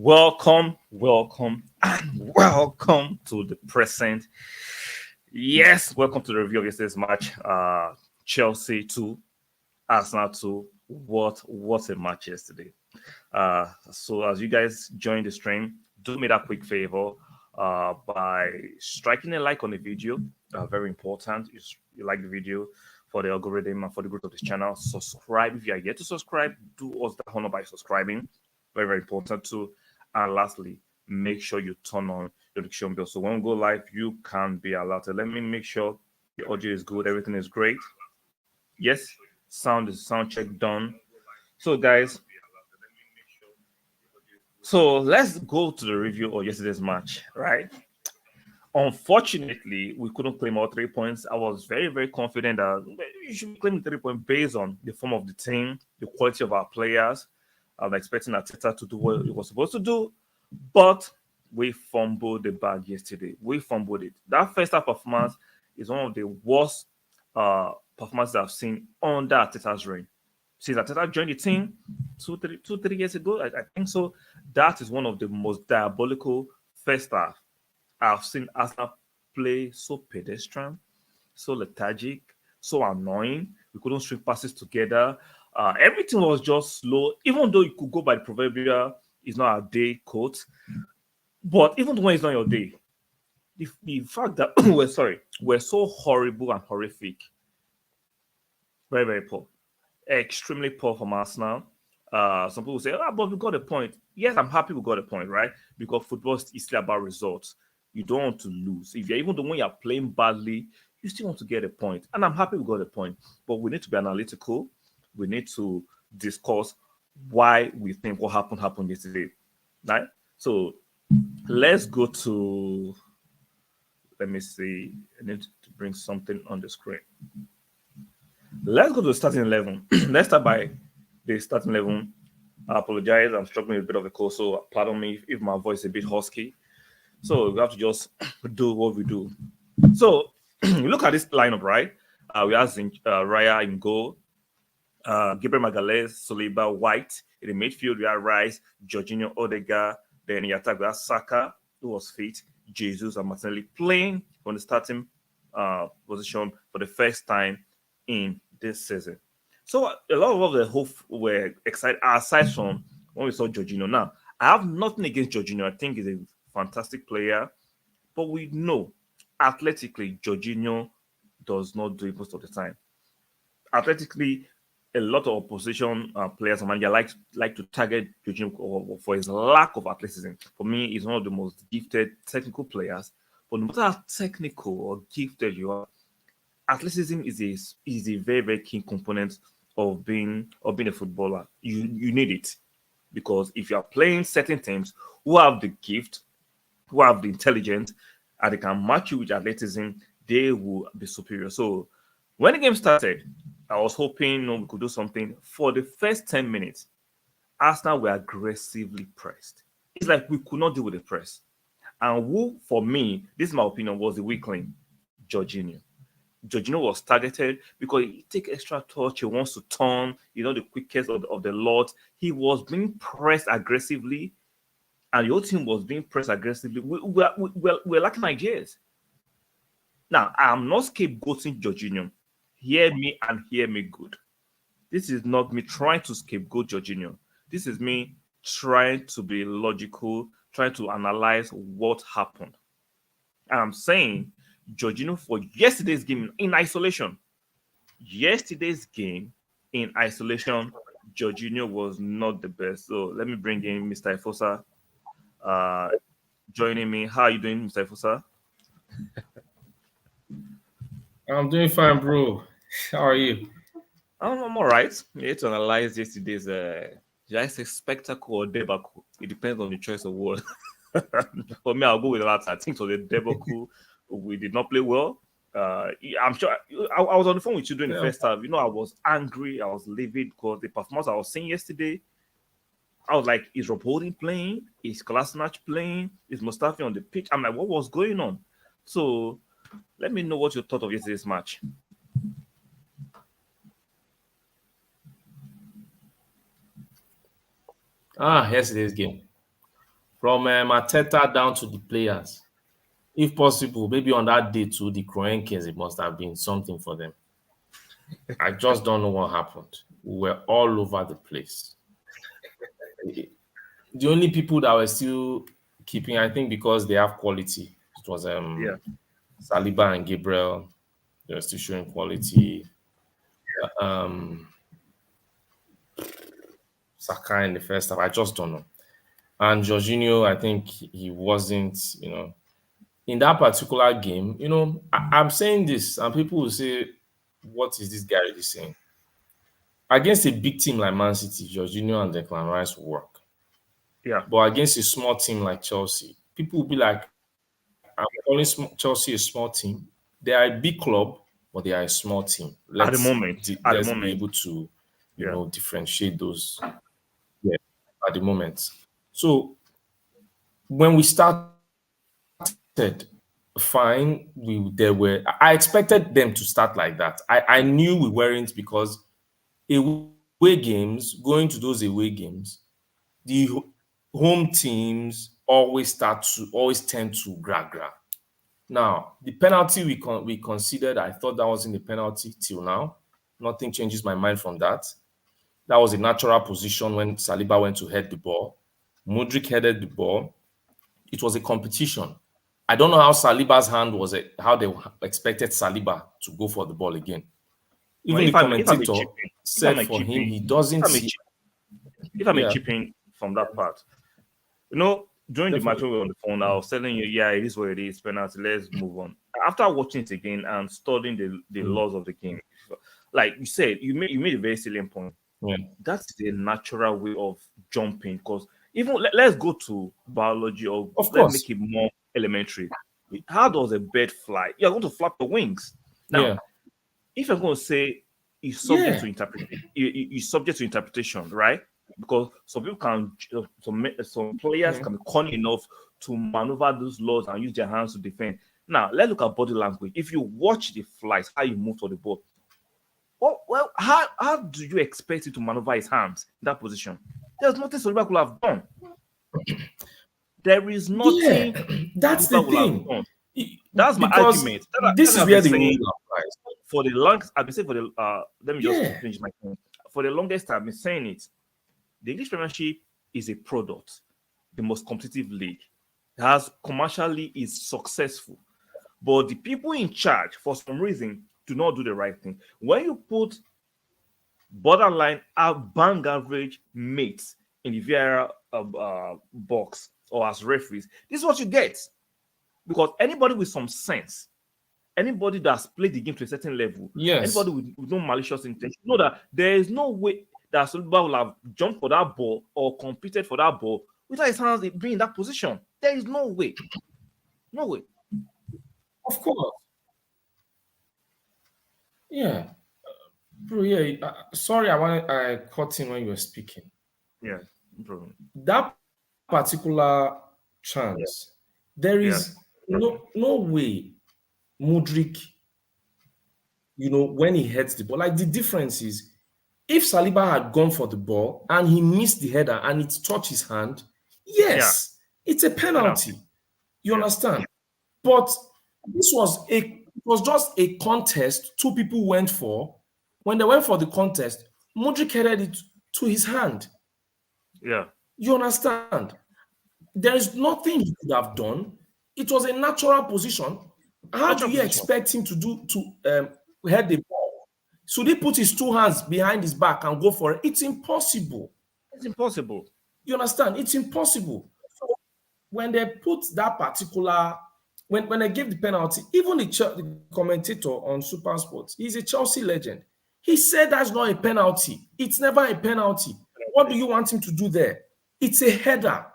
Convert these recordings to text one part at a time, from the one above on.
And welcome to the present. Yes, welcome to the review of yesterday's match. Chelsea 2, Arsenal 2. What a match yesterday. So as you guys join the stream, do me that quick favor by striking a like on the video. Very important. You like the video for the algorithm and for the growth of this channel. Subscribe if you are yet to subscribe. Do us the honor by subscribing. Very important too. And lastly, make sure you turn on the notification bell. So when we go live, you can be alerted. Let me make sure the audio is good. Everything is great. Yes, sound check done. So guys, so let's go to the review of yesterday's match, right? Unfortunately, we couldn't claim all 3 points. I was very confident that we should claim 3 points based on the form of the team, the quality of our players. I was expecting Arteta to do what he was supposed to do, but we fumbled the bag yesterday. We fumbled it. That first half performance is one of the worst performances I've seen under Arteta's reign. Since Arteta joined the team 3 years ago, I think so. That is one of the most diabolical first half I've seen Arsenal play. So pedestrian, so lethargic, so annoying. We couldn't string passes together. Everything was just slow, even though you could go by the proverbial "it's not a day" quote. But even when it's not your day, the fact that we're so horrible and horrific, very poor, extremely poor from Arsenal. Some people say, but we got a point. Yes, I'm happy we got a point, right? Because football is still about results. You don't want to lose. If you're even the one you're playing badly, you still want to get a point. And I'm happy we got a point. But we need to be analytical. We need to discuss why we think what happened yesterday. Right? So let's go to, let me see. I need to bring something on the screen. Let's go to the starting 11. Let's start by the starting 11. I apologize. I'm struggling with a bit of a cold, so pardon me if my voice is a bit husky. So we have to just do what we do. So look at this lineup, right? We have Raya in goal, Gabriel Magalhaes, Saliba, White. In the midfield, we have Rice, Jorginho, Odegaard. Then in attack, we have Saka, who was fit, Jesus and Martinelli playing on the starting position for the first time in this season. So a lot of the hope were excited, aside from when we saw Jorginho. Now, I have nothing against Jorginho. I think he's a fantastic player, but we know athletically Jorginho does not do it most of the time. Athletically, a lot of opposition players and manager like to target Jorginho for his lack of athleticism. For me, he's one of the most gifted technical players. But no matter how technical or gifted you are, athleticism is a very key component of being a footballer. You need it, because if you are playing certain teams who have the gift, who have the intelligence, and they can match you with athleticism, they will be superior. So when the game started, I was hoping we could do something. For the first 10 minutes, Arsenal were aggressively pressed. It's like we could not deal with the press. And who, for me, this is my opinion, was the weakling? Jorginho. Jorginho was targeted because he take extra touch. He wants to turn, the quickest of the lot. He was being pressed aggressively, and your team was being pressed aggressively. We're lacking ideas. Now, I'm not scapegoating Jorginho. Hear me and hear me good. This is not me trying to scapegoat Jorginho. This is me trying to be logical, trying to analyze what happened. And I'm saying Jorginho for yesterday's game in isolation. Yesterday's game in isolation, Jorginho was not the best. So let me bring in Mr. Ifosa joining me. How are you doing, Mr. Ifosa? I'm doing fine, bro. How are you? I'm all right. We need to analyze yesterday's did I say spectacle or debacle? It depends on the choice of word. For me, I'll go with that. I think it was a debacle. We did not play well. I'm sure I was on the phone with you during the Yeah. first half. I was angry. I was livid because the performance I was seeing yesterday, I was like, is Rob Holding playing? Is Kolasinac playing? Is Mustafi on the pitch? I'm like, what was going on? So let me know what you thought of yesterday's match. Yesterday's game. from Arteta down to the players. If possible, maybe on that day too, the Kroenkes, it must have been something for them. I just don't know what happened. We were all over the place. The only people that were still keeping, I think, because they have quality, it was Yeah. Saliba and Gabriel. They were still showing quality. Um, Saka in the first half, I just don't know. And Jorginho, I think he wasn't, in that particular game. I'm saying this, and people will say, "What is this guy really saying?" Against a big team like Man City, Jorginho and Declan Rice work. Yeah. But against a small team like Chelsea, people will be like, "I'm calling Chelsea a small team. They are a big club, but they are a small team. At the Let's moment. At the let's be moment. able to, Yeah. differentiate those." Yeah, at the moment. So when we started, fine. I expected them to start like that. I knew we weren't, because away games, going to those away games, the home teams always tend to gra. Now, the penalty we considered, I thought that wasn't a penalty till now. Nothing changes my mind from that. That was a natural position when Saliba went to head the ball. Mudryk headed the ball. It was a competition. I don't know how Saliba's hand was, how they expected Saliba to go for the ball again. Well, Even the if I'm a commentator chipping, if I'm said a for him, chipping, he if doesn't I'm a see. chip, if I'm a Yeah, chipping from that part, during the match definitely. when we were on the phone, I was telling you, yeah, it is what it is, penalty. Let's move on. After watching it again and studying the Mm, laws of the game, like you said, you made a very salient point. yeah, That's the natural way of jumping. Because even let's go to biology, or of let's course. make it more elementary. How does a bird fly? You're going to flap your wings. Now, Yeah, if you're going to say it's subject yeah, to interpretation, it's subject to interpretation, right? Because some people can, some players yeah. can be cunning enough to maneuver those laws and use their hands to defend. Now, let's look at body language. If you watch the flight, how you move to the ball, well, how do you expect it to maneuver his hands in that position? There's nothing Saliba could have done. There is Yeah, nothing that's the Saliba will have thing. done. That's my Because argument. this That is I've been where the rule saying applies. for the longest. I've been saying for the let me just Yeah, finish my point. For the longest time, I've been saying it. The English Premiership is a product, the most competitive league. It has commercially is successful, but the people in charge, for some reason, do not do the right thing. When you put borderline bang average mates in the VAR box or as referees, this is what you get. Because anybody with some sense, anybody that's played the game to a certain level, yes, anybody with no malicious intention, know that there is no way that Saliba will have jumped for that ball or competed for that ball without his hands being in that position. There is no way. No way. of course. Yeah, bro. Yeah, sorry, I cut in when you were speaking. Yeah, no problem. That particular Yeah, chance, there yeah, is no way Mudrik, when he heads the ball. Like, the difference is, if Saliba had gone for the ball and he missed the header and it touched his hand, yeah. yes, it's a Penalty. penalty. You Yeah, understand? But it was just a contest two people went for. When they went for the contest, Mudrik headed it to his hand. yeah. You understand? There is nothing he could have done. It was a natural position. How do Natural you position. expect him to head the ball? Should he put his two hands behind his back and go for it? It's impossible. It's impossible. You understand? It's impossible. So when they put that particular, when they gave the penalty, even the commentator on Super Sports, he's a Chelsea legend. He said that's not a penalty. It's never a penalty. What do you want him to do there? It's a header.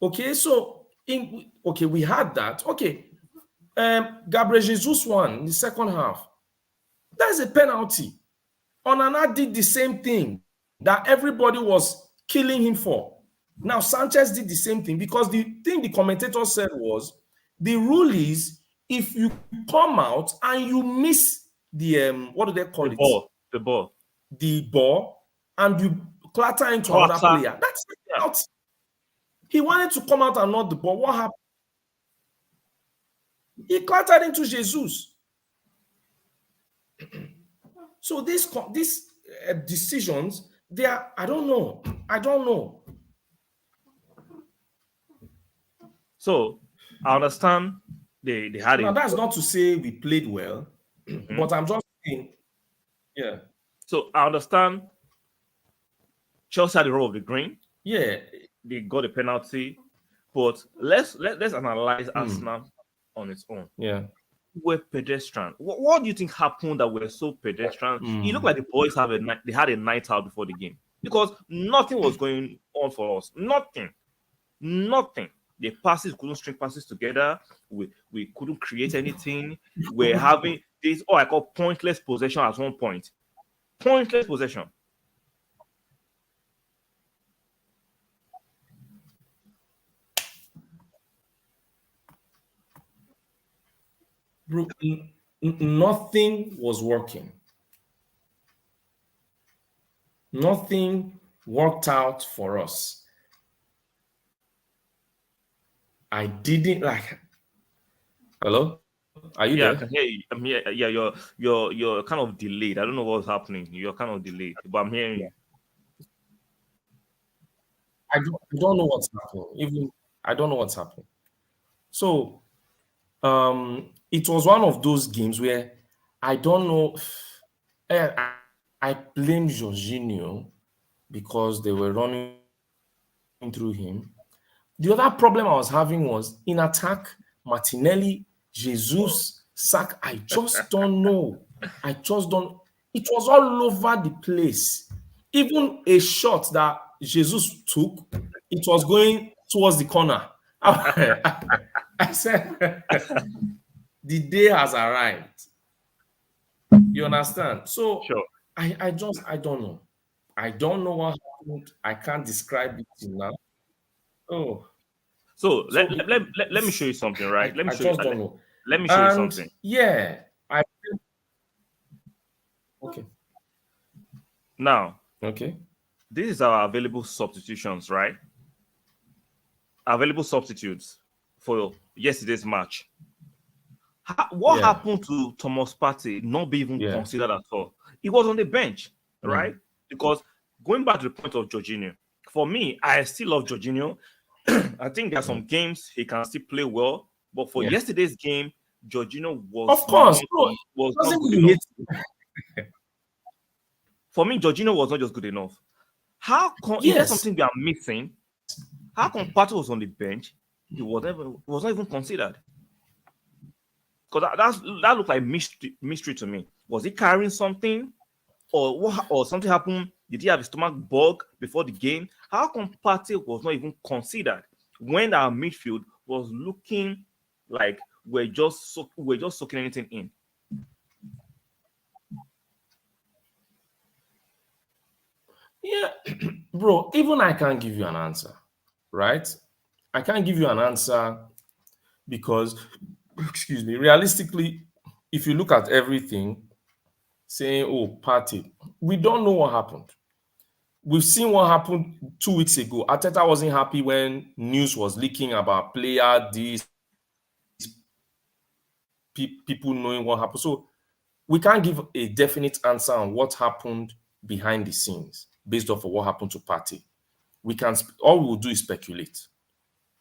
Okay, so we had that. Okay, Gabriel Jesus won in the second half. That's a penalty. Onana did the same thing that everybody was killing him for. Now Sanchez did the same thing, because the thing the commentator said was, the rule is, if you come out and you miss the what do they The call it? ball. The ball. The ball, and you clatter into another Clutter. player. That's a Yeah. penalty. He wanted to come out and not the ball. What happened? He clattered into Jesus. So these decisions, they are, I don't know. I don't know. So I understand they had Now, it. that's not to say we played well, but I'm just saying, yeah. So I understand Chelsea had the role of the green. Yeah. They got a penalty, but let's analyze Arsenal on its own. Yeah. We're pedestrian. What do you think happened that we're so pedestrian? It looked like the boys they had a night out before the game because nothing was going on for us. Nothing. The passes couldn't string passes together. We couldn't create anything. We're having this I call pointless possession at one point. Pointless possession. Bro, nothing was working. Nothing worked out for us. I didn't like. Hello, are you Yeah, I there? can hear you. I'm here. Yeah, you're kind of delayed. I don't know what's happening. You're kind of delayed, but I'm hearing you. I don't know what's happening. Even I don't know what's happening. So it was one of those games where I don't know. I blame Jorginho because they were running through him. The other problem I was having was in attack, Martinelli, Jesus, Sack. I just don't know. I just don't. It was all over the place. Even a shot that Jesus took, it was going towards the corner. I said, the day has arrived. You understand? So Sure. I don't know. I don't know what happened. I can't describe it till now. Oh, So so let me show you something, right? Let me I show you. just don't know. Let me show you And something. yeah, okay, Now, okay, this is our available substitutions, right? Available substitutes for yesterday's match. What yeah, happened to Thomas Partey not be even yeah, considered at all? He was on the bench, mm, right? Because going back to the point of Jorginho, for me, I still love Jorginho. I think there are mm, some games he can still play well, but for yeah. yesterday's game, Jorginho Of course, bro. It was not doesn't good mean you enough. hate. For me, Jorginho was not just good enough. How come? Is there Yes, something we are missing? How come Partey was on the bench? He was not even considered. Because that looked like mystery to me. Was he carrying something, or what? Or something happened? Did he have a stomach bug before the game? How come Partey was not even considered when our midfield was looking like we're just soaking anything in? yeah, bro. Even I can't give you an answer, right? I can't give you an answer because, excuse me, realistically, if you look at everything, saying, "Oh, party," we don't know what happened. We've seen what happened 2 weeks ago. Arteta wasn't happy when news was leaking about player this, people knowing what happened. So we can't give a definite answer on what happened behind the scenes based off of what happened to Party. We can all we'll do is speculate.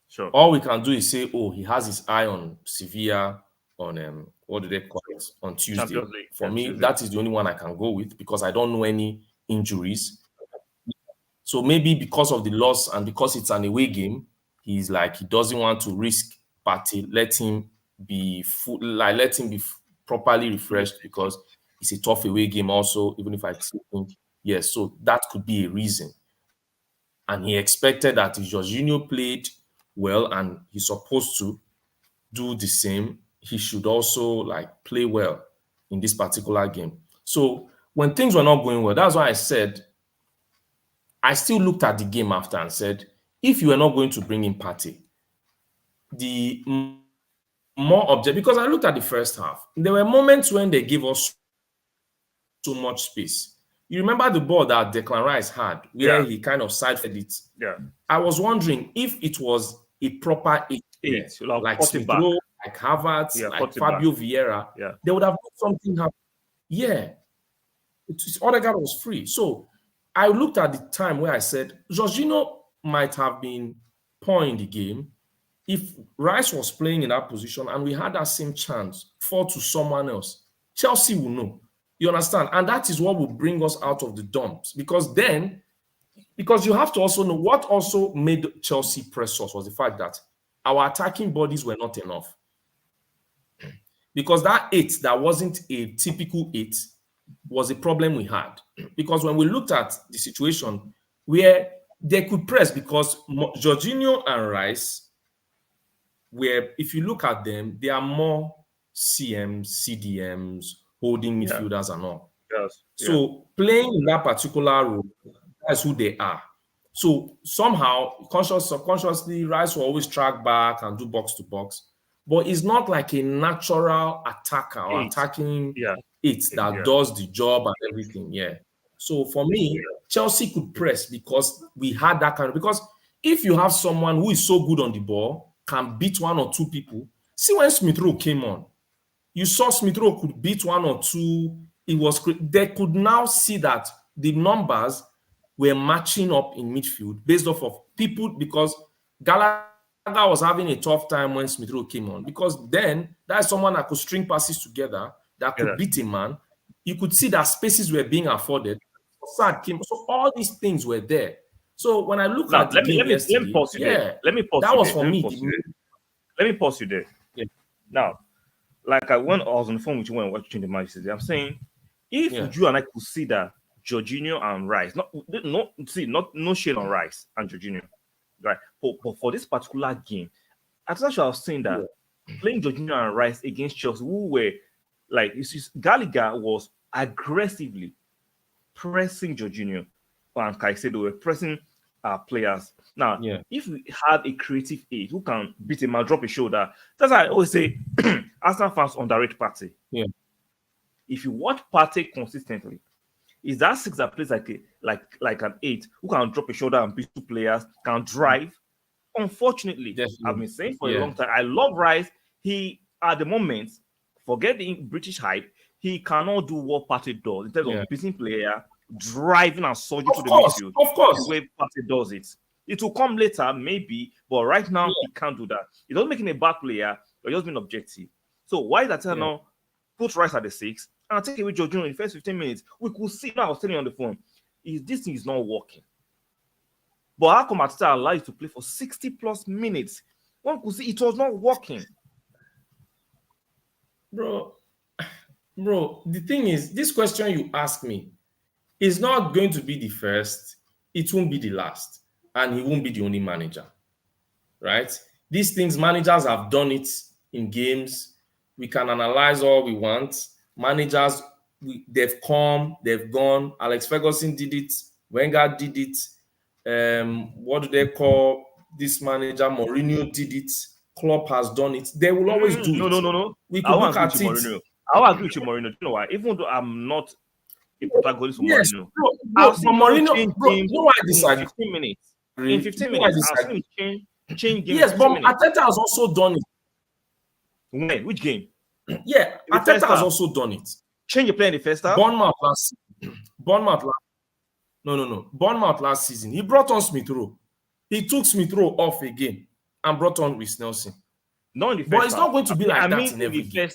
Sure. All we can do is say, oh, he has his eye on Sevilla on what do they call it on Tuesday. Champions League For and me, Tuesday. that is the only one I can go with because I don't know any injuries. So maybe because of the loss and because it's an away game, he's like he doesn't want to risk Party. Let him be full, like let him be properly refreshed because it's a tough away game. Also, even if I still think yes, so that could be a reason. And he expected that if Jorginho played well and he's supposed to do the same, he should also like play well in this particular game. So when things were not going well, that's why I said I still looked at the game after and said, if you were not going to bring in Partey, the more object because I looked at the first half. There were moments when they gave us so much space. You remember the ball that Declan Rice had, where Yeah. he kind of side-fed it. Yeah. I was wondering if it was a proper 8 there, 8. You'll have like cut it Smith back. Rowe, like Havertz, Yeah, like cut it back. Fabio Vieira. Yeah. They would have made something happen. Yeah, Odegaard was free. So I looked at the time where I said Jorginho might have been poor in the game if Rice was playing in that position and we had that same chance fall to someone else. Chelsea will know. You understand? And that is what will bring us out of the dumps. Because you have to also know what also made Chelsea press us was the fact that our attacking bodies were not enough. Because that 8 that wasn't a typical 8 was a problem we had. Because when we looked at the situation where they could press, because Jorginho and Rice, where if you look at them, they are more CMs, CDMs, holding Yeah. midfielders and all. Yes. Yeah. So playing in that particular role, that's who they are. So somehow, subconsciously, Rice will always track back and do box to box. But it's not like a natural attacker or 8. attacking Yeah. it that Yeah. does the job and everything. Yeah. So for me, Chelsea could press because we had that kind of, because if you have someone who is so good on the ball, can beat one or two people. See when Smith Rowe came on, you saw Smith Rowe could beat one or two. They could now see that the numbers were matching up in midfield based off of people, because Gallagher was having a tough time when Smith Rowe came on, because then that's someone that could string passes together, that could beat a man. You could see that spaces were being afforded. So all these things were there. So when I look Now at the game yesterday, pause you there. Let me pause that you was there. for me. Let me pause you there. Yeah. Now, like I was on the phone with you when watching the match today, I'm saying if you and I could see that Jorginho and Rice, no shade on Rice and Jorginho, right? But for this particular game, I was saying that playing Jorginho and Rice against Chelsea, who were like, you see, Gallagher was aggressively pressing Jorginho and Caicedo were pressing our players. Now, if we had a creative 8 who can beat him and drop a shoulder, that's why I always say Arsenal fans underrate Partey. Yeah. If you watch Partey consistently, is that 6 that plays like an 8 who can drop a shoulder and beat 2 players, can drive? Unfortunately, I've been saying for a long time, I love Rice. He, at the moment, forget the British hype, he cannot do what Partey does in terms of beating player, driving and surging to the midfield. Of course. The way Partey does it. It will come later, maybe, but right now he can't do that. It doesn't make him a bad player, but just being objective. So why is that now put Rice at the 6 and take away Jorginho in the first 15 minutes? We could see, now I was telling you on the phone, this thing is not working. But how come Arteta allowed you to play for 60 plus minutes? One could see it was not working. Bro, the thing is, this question you ask me is not going to be the first, it won't be the last, and he won't be the only manager, right? These things, managers have done it in games. We can analyze all we want. Managers, they've come, they've gone. Alex Ferguson did it. Wenger did it. What do they call this manager? Mourinho did it. Klopp has done it. They will always do it. No. We could look at it. Mourinho. I'll agree with you, Mourinho. You know why? Even though I'm not a protagonist for Mourinho, I'll see Mourinho. No, I disagree. In 15 minutes. In 15 minutes, I'll see him change games. Yes, but Arteta has also done it. When? Which game? Yeah, Arteta has also done it. Change your player in the first half? Bournemouth last season. He brought on Smith Rowe. He took Smith Rowe off again and brought on Reece Nelson. Not in the first but half. It's not going to be like that in every game.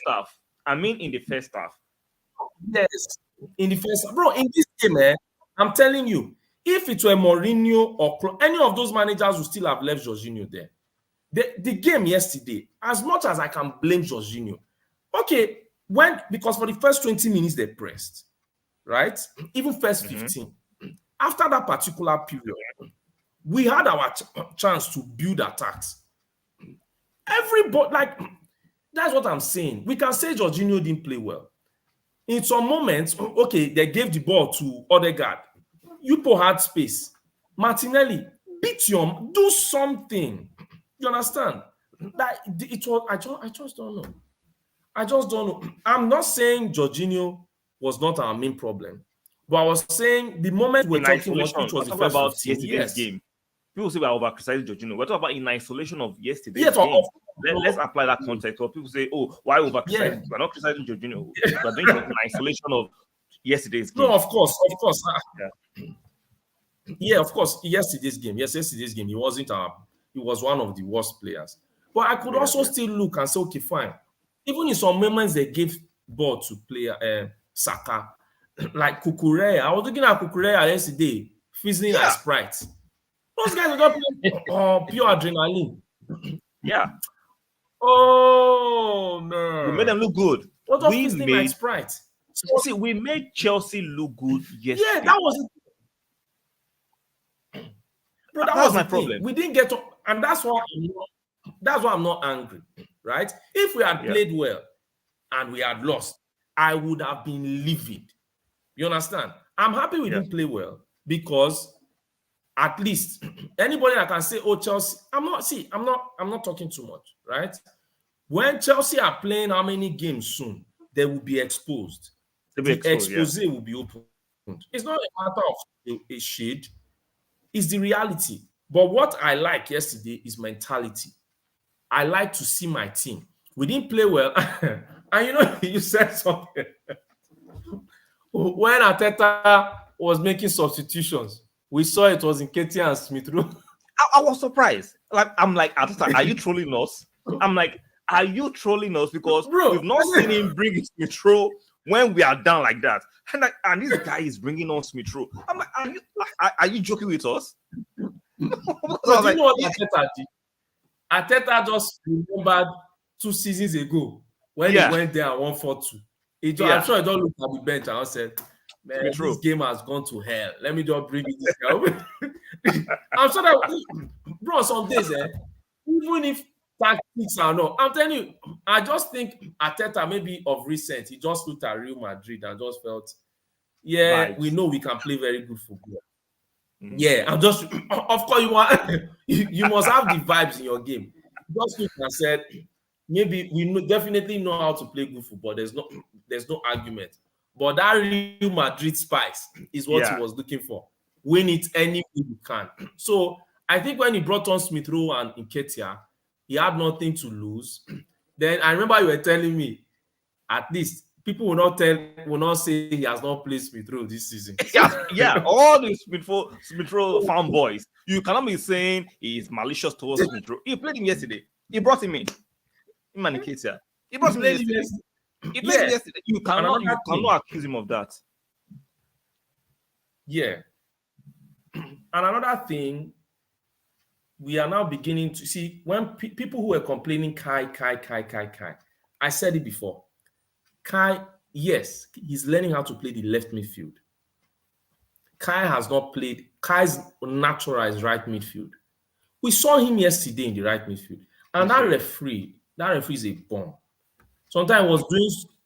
I mean in the first half. Yes, in the first half. Bro, in this game, I'm telling you, if it were Mourinho or any of those managers would still have left Jorginho there. The game yesterday, as much as I can blame Jorginho, okay, because for the first 20 minutes they pressed, right? Even first 15. After that particular period, we had our chance to build attacks. Everybody, that's what I'm saying. We can say Jorginho didn't play well. In some moments, okay, they gave the ball to Odegaard. Yupo had space. Martinelli, do something. You understand? I just don't know. I just don't know. I'm not saying Jorginho was not our main problem, But I was saying the moment we're In talking was isolation, which was we're the talking first about 15. yesterday's Yes. game. People say we're over criticizing Jorginho. We're talking about in isolation of yesterday's Yes, game. Let's apply that context. Or people say, "Oh, why over criticizing?" Yeah. We're not criticizing Jorginho. We're doing it in isolation of yesterday's game. No, of course. Yeah. Yeah, of course. Yesterday's game. Yes, yesterday's game. He wasn't he was one of the worst players. But I could also still look and say, okay, fine. Even in some moments they gave ball to player Saka, like Kukurea. I was looking at Kukurea yesterday, fizzling Yeah. like Sprite. Those guys are just playing pure adrenaline. Yeah. Oh no. We made them look good. What just fizzling like Sprite? So, see, we made Chelsea look good yesterday. Yeah, that was it. Bro, that was my the problem. thing. We didn't get to, and that's why I'm not angry, right? If we had played well and we had lost, I would have been livid. You understand? I'm happy we didn't play well because at least anybody that can say, "Oh, Chelsea," I'm not talking too much, right? When Chelsea are playing how many games soon, they will be exposed. The expose will be opened. It's not a matter of a shade. It's the reality. But what I like yesterday is mentality. I like to see my team. We didn't play well. And you know, you said something. When Arteta was making substitutions, we saw it was Nketiah and Smith Rowe. I was surprised. I'm like, Arteta, are you trolling us? I'm like, are you trolling us? Because we've not seen him bring Smith Rowe when we are down like that. And this guy is bringing on Smith Rowe. I'm like, are you joking with us? But you know what Arteta did? Arteta just remembered 2 seasons ago when he went there and won 4-2. I'm sure he don't look at the bench and said, "Man, this game has gone to hell. Let me just bring this guy." I'm sure that, bro, some days, even if tactics are not, I'm telling you, I just think Arteta, maybe of recent, he just looked at Real Madrid and just felt, we know we can play very good football. Yeah, I'm just, of course, you must have the vibes in your game. Just look and said, maybe we definitely know how to play good football. There's no argument. But that Real Madrid spice is what he was looking for. Win it any way you can. So I think when he brought on Smith Rowe and Nketiah, he had nothing to lose. Then I remember you were telling me, at least people will not say he has not played Smith Rowe this season. All the Smith Rowe fanboys. You cannot be saying he's malicious towards Smith Rowe. He played him yesterday. He brought him in. He brought him yesterday. He played him yesterday. You cannot accuse him of that. Yeah. And another thing, we are now beginning to see when people who were complaining, Kai, I said it before. Kai, yes, he's learning how to play the left midfield. Kai has not played. Kai's natural is right midfield. We saw him yesterday in the right midfield. And that referee is a bomb. Sometimes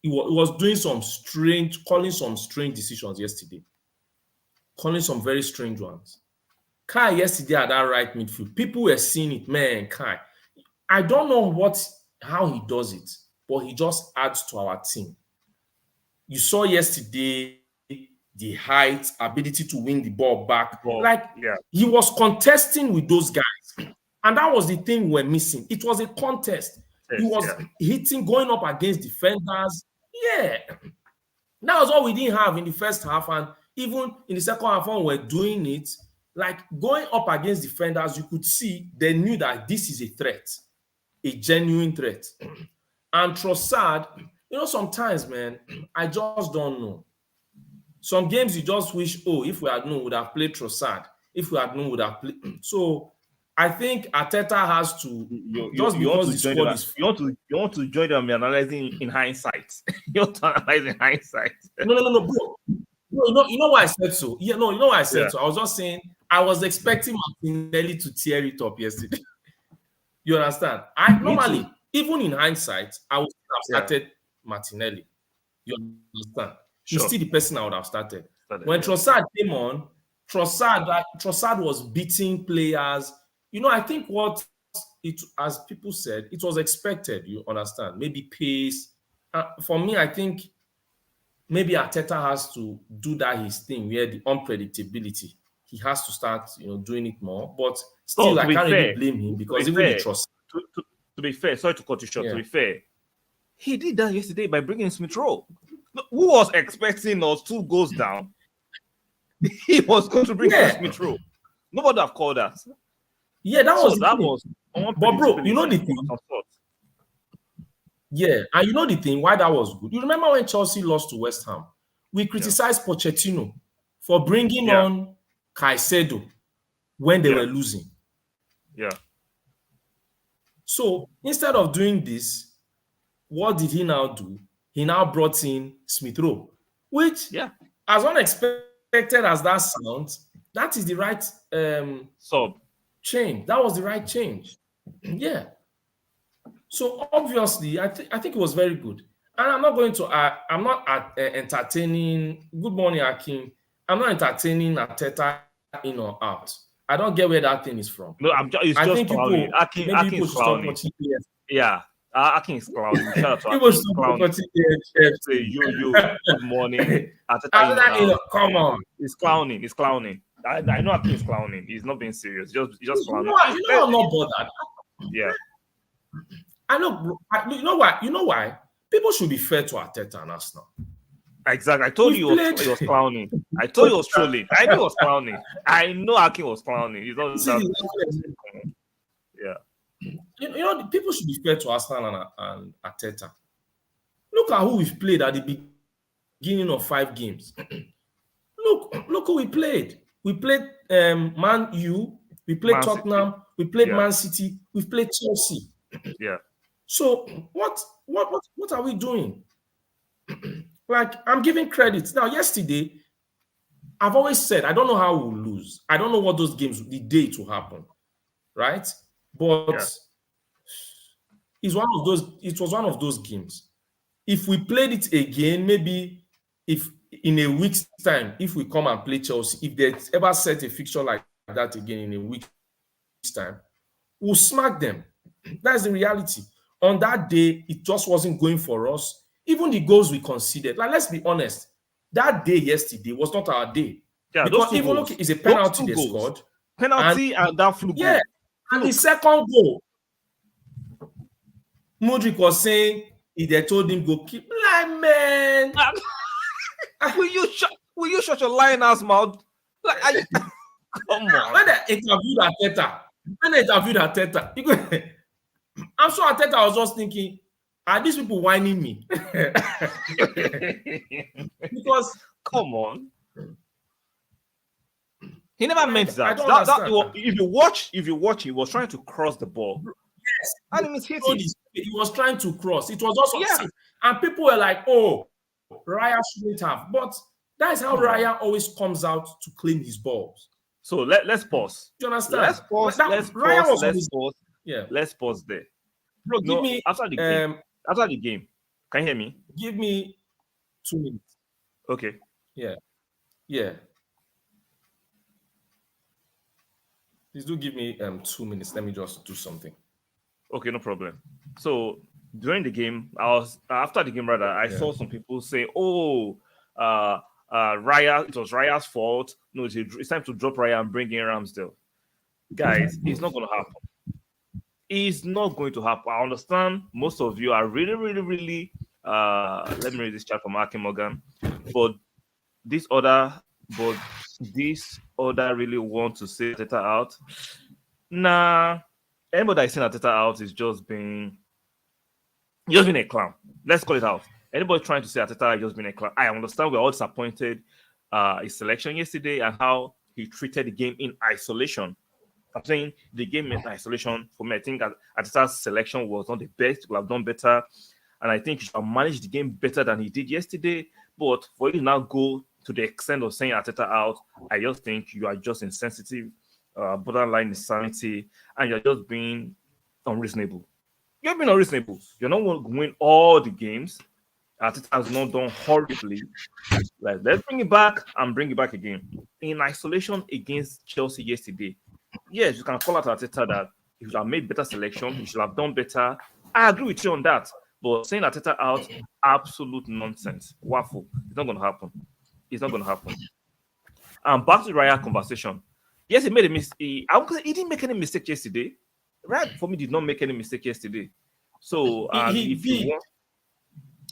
he was doing calling some strange decisions yesterday. Calling some very strange ones. Kai yesterday at that right midfield, people were seeing it, man, Kai. I don't know how he does it, but he just adds to our team. You saw yesterday the height, ability to win the ball back. He was contesting with those guys. And that was the thing we're missing. It was a contest. He was hitting, going up against defenders. Yeah. That was all we didn't have in the first half. And even in the second half, when we're doing it, like going up against defenders, you could see they knew that this is a threat, a genuine threat. And Trossard, sometimes, man, I just don't know. Some games you just wish, if we had known, we would have played Trossard. If we had known, we would have played. So I think Arteta has to you want to join them analyzing in hindsight. You want to analyze in hindsight. No, bro. You know why I said so? Yeah, no, you know why I said so. I was just saying I was expecting Martinelli to tear it up yesterday. You understand? Normally, even in hindsight, I would have started Martinelli. You understand? He's still the person I would have started. When Trossard came on, Trossard was beating players. I think as people said, it was expected. You understand? Maybe pace. For me, I think maybe Arteta has to do that his thing where the unpredictability, he has to start, doing it more. But No, still, to I be can't really fair, blame him to be because even the fair, trust. to be fair, sorry to cut you short. To Yeah. be fair, he did that yesterday by bringing Smith Rowe. Who was expecting us 2 goals down? He was going to bring Yeah. Smith Rowe. Nobody have called that. Yeah, that So was the that thing. was But bro, you know the unpredictability. thing? Yeah, and you know the thing, why that was good. You remember when Chelsea lost to West Ham? We criticized Pochettino for bringing Yeah, on Caicedo when they yeah, were losing. yeah, So instead of doing this, what did he now do? He now brought in Smith Rowe, which, yeah. as unexpected as that sounds, that is the right Sub. change. That was the right change. Yeah. So obviously, I think it was very good. And I'm not going to. I'm not entertaining. Good morning, Akin. I'm not entertaining Arteta in or out. I don't get where that thing is from. No, it's I just think clowning. maybe Akin people is should stop clowning. watching AFC. Yeah, Akin is clowning. Shout out to People Akin. should He's stop clowning. watching AFC. Say yo, good morning. Arteta in or Arteta, out. come on. He's clowning. He's clowning. I know Akin is clowning. He's not being serious. He's just You clowning. know, I'm not bothered. Yeah. I know, bro. You know why? You know why? People should be fair to Arteta and Arsenal. Exactly. I told you he was clowning. I told you he was trolling. I knew he was clowning. I know Akin was clowning. He's not that. Yeah. People should be fair to Arsenal and Arteta. Look at who we've played at the beginning of 5 games. Look who we played. We played Man U, we played Man Tottenham, City. we played Yeah. Man City, we've played Chelsea. Yeah. So what are we doing? Like, I'm giving credit. Now, yesterday, I've always said I don't know how we'll lose. I don't know what those games, the day it will happen, right? But Yeah. it was one of those games. If we played it again, maybe if in a week's time, if we come and play Chelsea, if they ever set a fixture like that again in a week's time, we'll smack them. That's the reality. On that day, it just wasn't going for us. Even the goals we conceded, like, let's be honest, that day yesterday was not our day. Yeah, Because those 2 even goals. look, it's a penalty they goals. scored. Penalty and that flu goal. Yeah, and the second goal, Mudryk was saying if they told him go keep, like, man. Will you shut your lying ass mouth? Like, come on. When they interviewed Arteta, I'm sure Arteta was just thinking, are these people whining me? Because come on. He never meant that. I don't understand. If you watch, he was trying to cross the ball. Yes, And he was hitting. he was trying to cross. It was also and people were like, "Oh, Raya shouldn't have." But that is how Raya always comes out to claim his balls. So let's pause. Do you understand? Let's pause. Yeah. Let's pause there. Bro, give me after the game. After the game, can you hear me? Give me 2 minutes. Okay. Yeah. Please do give me 2 minutes. Let me just do something. Okay, no problem. So during the game, after the game rather, I saw some people say, "Oh, Raya, it was Raya's fault. No, it's time to drop Raya and bring in Ramsdale." Guys, it's not going to happen. It's not going to happen. I understand most of you are really, really, really. Let me read this chat from Akin Morgan. But this other really want to say Arteta out. Nah, anybody that is saying Arteta out is just being a clown. Let's call it out. Anybody trying to say Arteta just being a clown. I understand we're all disappointed his selection yesterday and how he treated the game in isolation. I'm saying the game in isolation, for me, I think Arteta's selection was not the best. He could have done better. And I think he should have managed the game better than he did yesterday. But for you to now go to the extent of saying Arteta out, I just think you are just insensitive, borderline insanity, and you're just being unreasonable. You're being unreasonable. You're not going to win all the games. Arteta has not done horribly. Like, let's bring it back and bring it back again. In isolation against Chelsea yesterday, yes, you can call out Arteta that he should have made better selection. He should have done better. I agree with you on that. But saying Arteta out, absolute nonsense. Waffle. It's not going to happen. It's not going to happen. And back to the Raya conversation. Yes, he made a mistake. He didn't make any mistake yesterday. Right for me, did not make any mistake yesterday. So, and He if did. you want,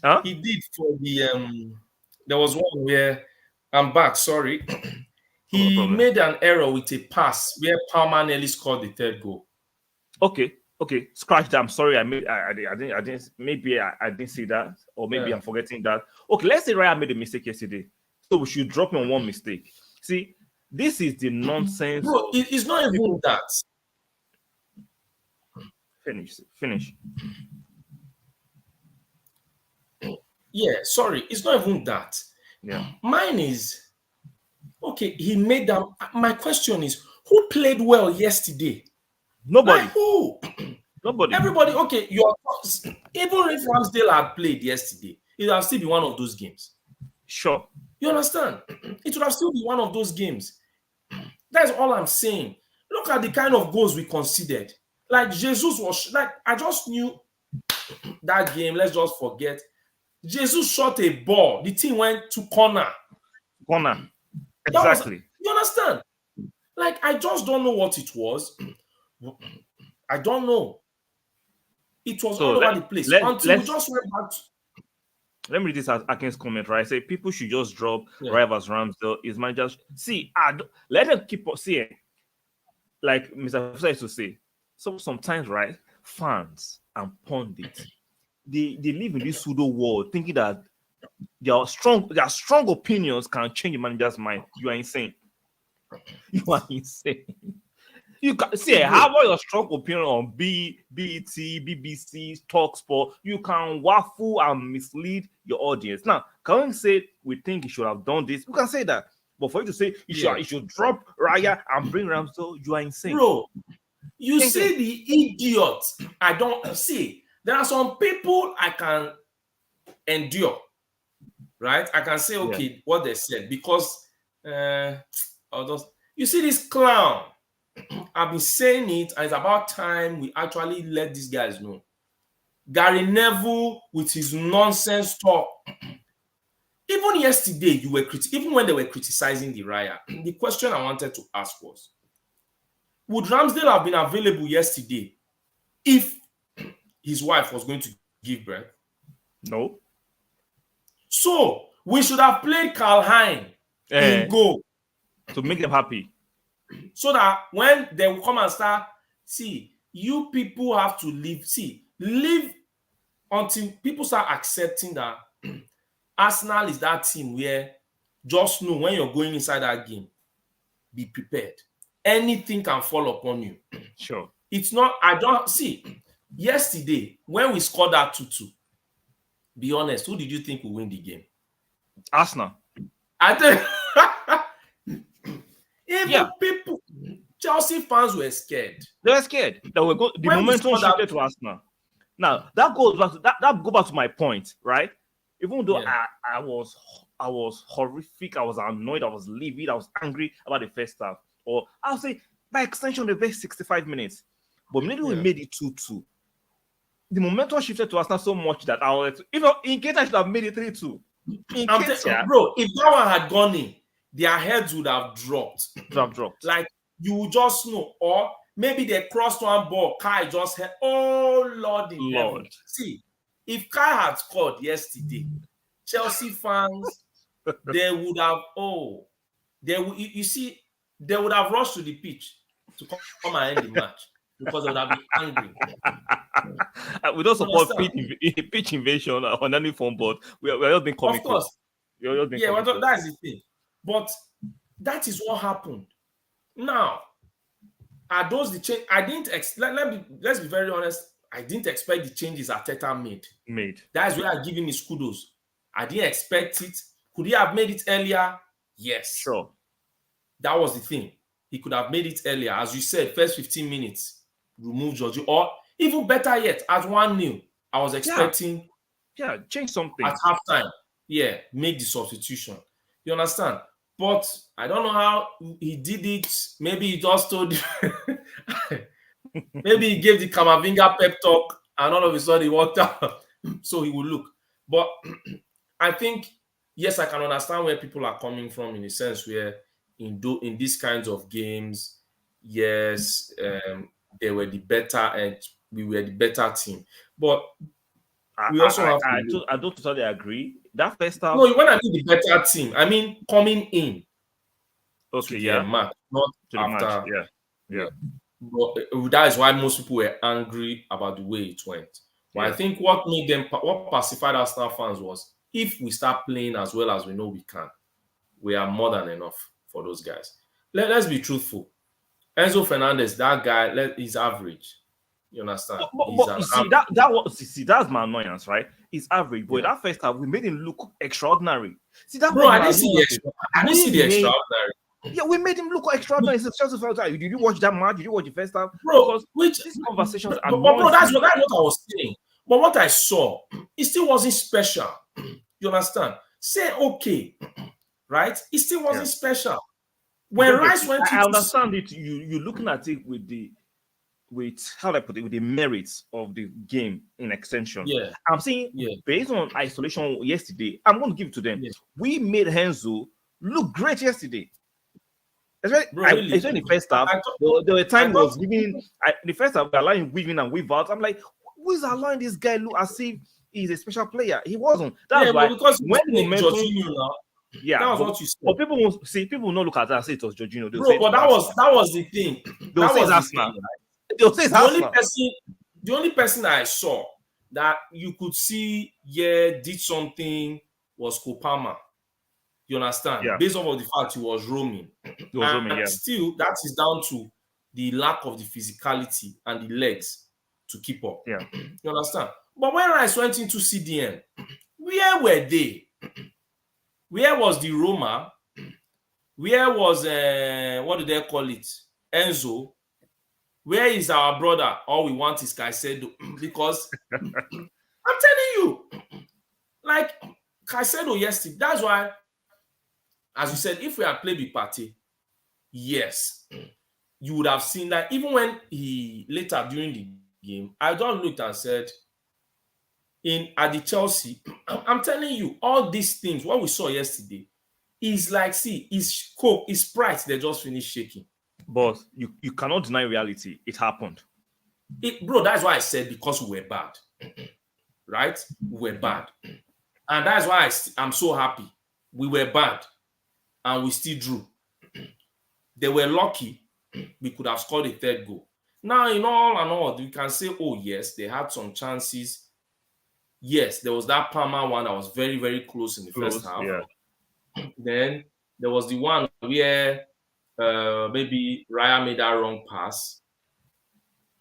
huh? He did for the there was one where I'm back, sorry. No He problem. made an error with a pass where Palmer nearly scored the third goal. Okay, scratch that. I'm sorry, I didn't. Maybe I didn't see that, or maybe Yeah. I'm forgetting that. Okay, let's say Raya made a mistake yesterday, so we should drop him on one mistake. See, this is the nonsense. Bro, it's not even people- that. Finish. Yeah, sorry, it's not even that. Yeah, Mine is okay. He made that. My question is, who played well yesterday? nobody. Like who? Nobody. Everybody. Okay, even if Ramsdale had played yesterday, it would have still been one of those games. Sure. You understand? It would have still been one of those games. That's all I'm saying. Look at the kind of goals we conceded. Like Jesus was like, I just knew that game. Let's just forget. Jesus shot a ball. The team went to corner. Corner. That was, Exactly. you understand? Like, I just don't know what it was. I don't know. It was all over the place until we just went back to. Let me read this as Akin's comment, right? I say people should just drop Rivers Ramsdale. Is managers see? Let them keep on seeing. Like Mr. Professor used to say, so sometimes, right, fans and pundits, they live in this pseudo world thinking that their strong opinions can change the manager's mind. You are insane. You are insane. You can see how about your strong opinion on BET, BBC, Talksport? You can waffle and mislead your audience. Now, can we say we think he should have done this? We can say that. But for you to say he should drop Raya and bring Ramsdale, you are insane. Bro, you see the idiot. I don't see. There are some people I can endure. Right? I can say, okay, what they said. Because you see this clown. I've been saying it, and it's about time we actually let these guys know. Gary Neville with his nonsense talk. Even yesterday, even when they were criticizing the Raya, the question I wanted to ask was, would Ramsdale have been available yesterday if his wife was going to give birth? No. So we should have played Karl Hein in goal to make them happy. So that when they will come and start, see, you people have to live until people start accepting that Arsenal is that team where just know when you're going inside that game, be prepared. Anything can fall upon you. Sure. It's not, I don't see. Yesterday, when we scored that 2-2, be honest, who did you think will win the game? Arsenal. I think people, Chelsea fans were scared. They were scared. They were the momentum shifted to Arsenal. Now that goes back to that go back to my point, right? Even though I was horrific, I was annoyed, I was livid, I was angry about the first half, or I'll say by extension the first 65 minutes. But maybe we made it 2-2. The momentum shifted to Arsenal so much that I was, in case I should have made it 3-2. Bro, if that one had gone in, their heads would have dropped. Like, you would just know. Or maybe they crossed one ball, Kai just had, oh Lord in heaven. See, if Kai had scored yesterday, Chelsea fans, they would have, you see, they would have rushed to the pitch to come and end the match because they would have been angry. We don't support pitch invasion on any form, but we are all being committed. Of course. That's the thing. But that is what happened. Now, are those the change? I didn't let's be very honest. I didn't expect the changes Arteta made. That's where I'm giving his kudos. I didn't expect it. Could he have made it earlier? Yes. Sure. That was the thing. He could have made it earlier. As you said, first 15 minutes, remove Georgie. Or even better yet, at 1-0, I was expecting change something. At halftime, make the substitution. You understand? But I don't know how he did it. Maybe he just told maybe he gave the Kamavinga pep talk and all of a sudden he walked out. So he will look. But I think, yes, I can understand where people are coming from in a sense where in these kinds of games, yes, they were the better and we were the better team. But I we also I have to I, look. I don't totally agree. That first No, half, when I mean the better team, I mean coming in to okay, the yeah, match, not to the match, after. yeah, Yeah. yeah, But that is why most people were angry about the way it went. But I yeah. think what pacified Arsenal fans was, if we start playing as well as we know we can, we are more than enough for those guys. Let's be truthful. Enzo Fernandez, that guy, he's average. You understand? He's But an you see average. that was see that's my annoyance, right? It's average, but Yeah. that first half we made him look extraordinary. See, that Bro, was I my didn't see the annoyance. extra. I didn't see the extraordinary. We made him look extraordinary. It's just felt like, did you watch that match? Did you watch the first half? Bro, Because which these conversations but bro, annoys me. that's what I was saying. But what I saw, it still wasn't special. You understand? Say okay, right? It still Yeah, wasn't special. you When don't get Rice it. went I into understand it. You looking at it with how do I put it, with the merits of the game in extension. yeah, I'm saying yeah, based on isolation yesterday, I'm going to give it to them. yeah. We made Henzo look great yesterday. Especially, Bro, really? especially in the first half, I thought there were I time he thought was weaving. The first half, we allowing weaving and weave out. I'm like, who is allowing this guy look as if he's a special player? He wasn't. yeah, That's but why because he was when the playing momentum, Jorginho now, yeah, that was but what you said. but people will see, people will not look at that and say it was Jorginho. They'll say Bro, it but was that was Arsenal. that was the thing. They'll That say it's was the Arsenal. thing, right? They'll say it's The only Arsenal. person, the only person I saw that you could see, yeah, did something was Kopama. You understand? Yeah, Based off of the fact he was roaming. it was Roman. And Yeah, still, that is down to the lack of the physicality and the legs to keep up. yeah. You understand? But when Rice went into CDM, where were they? Where was the Roma? Where was, what do they call it? Enzo? Where is our brother? All we want is Caicedo. Because I'm telling you, like Caicedo yesterday, that's why, as you said, if we had played with Partey, yes, you would have seen that even when he later during the game, I just looked and said, at the Chelsea, I'm telling you, all these things, what we saw yesterday, is like, see, his coke, his sprite, they just finished shaking. But you cannot deny reality. It happened. Bro, that's why I said because we were bad, right? We were bad. And that's why I'm so happy. We were bad and we still drew. They were lucky we could have scored a third goal. Now, in all and all, we can say, oh, yes, they had some chances. Yes, there was that Palmer one that was very, very close in the first Close. half. Yeah. Then there was the one where maybe Raya made that wrong pass.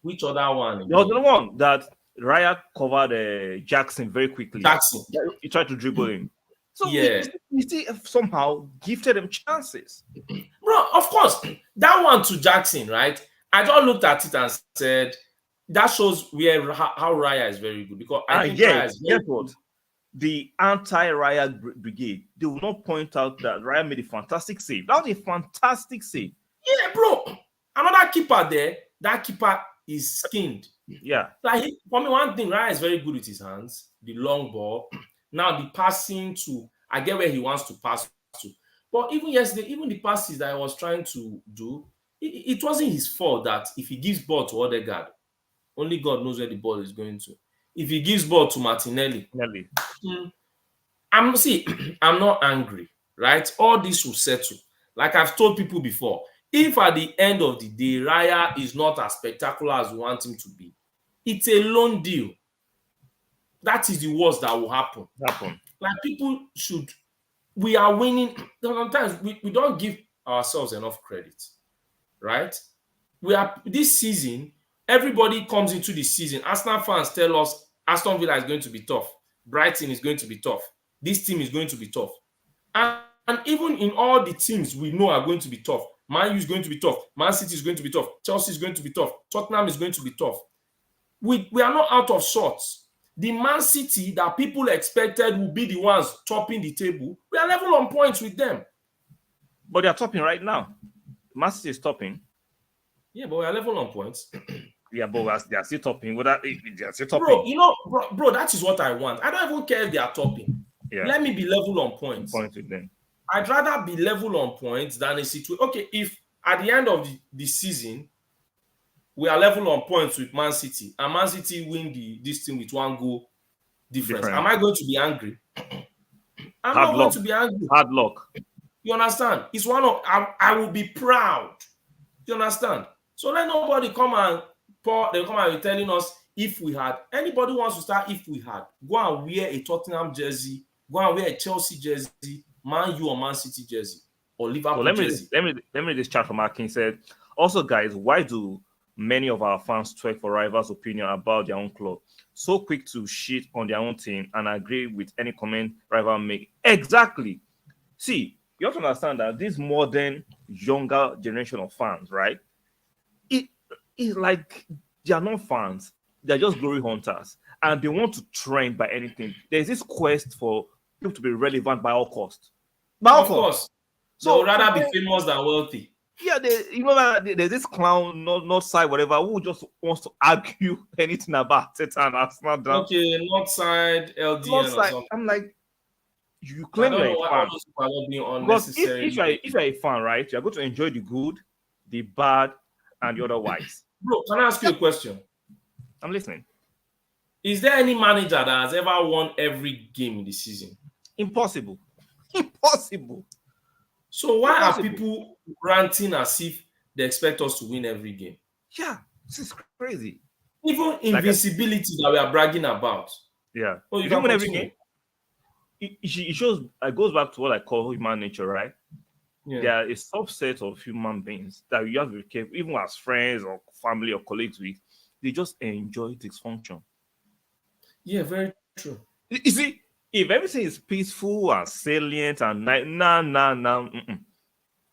Which other one? There was Again? the one that Raya covered Jackson very quickly. Jackson. Yeah, he tried to dribble him. So Yeah. we still somehow gifted them chances. Bro, of course, that one to Jackson, right? I just looked at it and said, that shows how Raya is very good. Because I think Yeah, Raya is guess very what? good. The anti-Raya brigade, they will not point out that Raya made a fantastic save. That was a fantastic save. Yeah, bro. Another keeper there, that keeper is skinned. Yeah. Like, for me, one thing, Raya is very good with his hands, the long ball. Now, the passing to, I get where he wants to pass to. But even yesterday, even the passes that I was trying to do, it wasn't his fault that if he gives ball to Odegaard, only God knows where the ball is going to. If he gives ball to Martinelli, I'm not angry, right? All this will settle. Like I've told people before, if at the end of the day, Raya is not as spectacular as we want him to be, it's a loan deal. That is the worst that will happen. Like people should, we are winning. Sometimes we don't give ourselves enough credit, right? We are this season, everybody comes into the season. Arsenal fans tell us Aston Villa is going to be tough. Brighton is going to be tough. This team is going to be tough. And even in all the teams we know are going to be tough, Man U is going to be tough. Man City is going to be tough. Chelsea is going to be tough. Tottenham is going to be tough. We are not out of sorts. The Man City that people expected would be the ones topping the table, we are level on points with them. But they are topping right now. Man City is topping. Yeah, but we are level on points. Yeah, but they are still topping. Whether they are still Bro, topping. bro, that is what I want. I don't even care if they are topping. Yeah, Let me be level on points. point with them. I'd rather be level on points than a situation. Okay, if at the end of the season we are level on points with Man City and Man City win this thing with 1 goal difference, am Different. I going to be angry? I'm Hard not going luck. to be angry. Hard luck. You understand? It's one of I will be proud. You understand? So let nobody come and they come and be telling us if we had. Anybody wants to start if we had. Go and wear a Tottenham jersey. Go and wear a Chelsea jersey, Man U or Man City jersey, or So Liverpool jersey. let me read this chat from Akin. Said, also guys, why do many of our fans tweak for rivals' opinion about their own club? So quick to shit on their own team and agree with any comment rival make. Exactly. See, you have to understand that this modern, younger generation of fans, right? It is like they are not fans, they're just glory hunters, and they want to trend by anything. There's this quest for people to be relevant by all costs. By all Of costs. course, they would So rather be famous than wealthy. yeah, there's this clown, not side, whatever, who just wants to argue anything about Arteta and Arsenal down. Okay, not side Not LDN or side. something. I'm like, you I claim don't you're know a why all fan. those people are not being Because unnecessarily. if you're a fan, right, you're going to enjoy the good, the bad, and the otherwise. Bro, can I ask you a question? I'm listening. Is there any manager that has ever won every game in the season? Impossible. Impossible. So why are Impossible. people ranting as if they expect us to win every game? Yeah, this is crazy. Even invincibility that we are bragging about. Yeah. Oh, you If you can win every continue. game, it shows, it goes back to what I call human nature, right? Yeah. There are a subset of human beings that you have to be careful, even as friends or family or colleagues with, they just enjoy dysfunction. Yeah, very true. You see, if everything is peaceful and salient and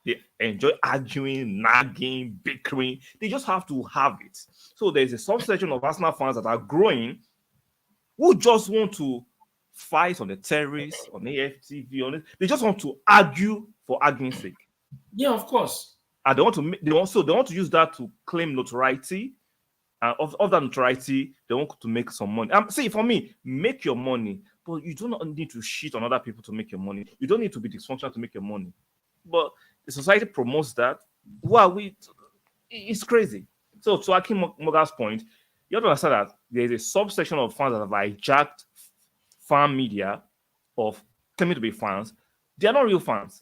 they enjoy arguing, nagging, bickering. They just have to have it. So there's a subsection of Arsenal fans that are growing who just want to fight on the terrace, on AFTV, on it. They just want to argue for arguing's sake. Yeah, of course. And they want to use that to claim notoriety. And of that notoriety, they want to make some money. See, for me, make your money, but you do not need to shit on other people to make your money. You don't need to be dysfunctional to make your money. But the society promotes that. It's crazy. So to Akim Moga's point, you have to understand that there's a subsection of fans that have hijacked fan media of claiming to be fans. They are not real fans.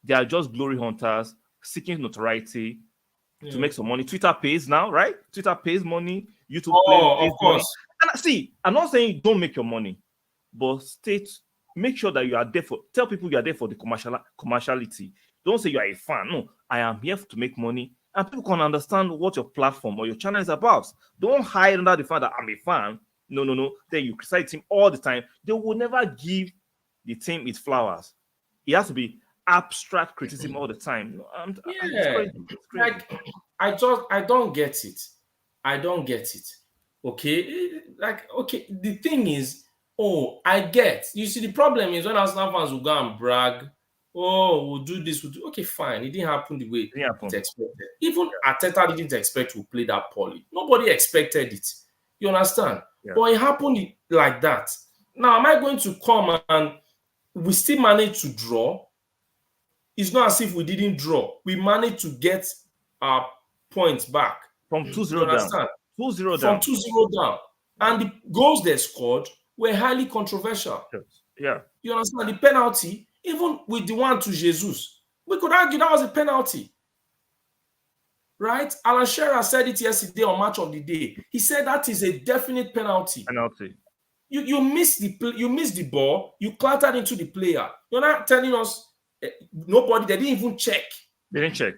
They are just glory hunters seeking notoriety to make some money. Twitter pays now, right? Twitter pays money. YouTube pays of course. money. And see, I'm not saying don't make your money, but make sure that you are there tell people you are there for the commerciality. Don't say you are a fan. No, I am here to make money, and people can understand what your platform or your channel is about. Don't hide under the fact that I'm a fan. No. Then you criticize the team all the time. They will never give the team its flowers. It has to be abstract criticism all the time. It's crazy. Like I don't get it. I don't get it. Okay, okay. The thing is, I get. You see, the problem is when Arsenal fans will go and brag. Oh, we'll do this. Okay, fine. It didn't happen the way it expected. Even Arteta didn't expect to play that poorly. Nobody expected it. You understand? Yeah. But it happened like that. Now, am I going to come and we still managed to draw? It's not as if we didn't draw. We managed to get our points back. From 2-0 down. 2-0 From down. 2-0 down. And the goals they scored were highly controversial. Yeah. You understand? The penalty, even with the one to Jesus, we could argue that was a penalty. Right? Alan Shearer said it yesterday on Match of the Day. He said that is a definite penalty. You missed the ball, you clattered into the player. You're not telling us nobody, they didn't even check. They didn't check.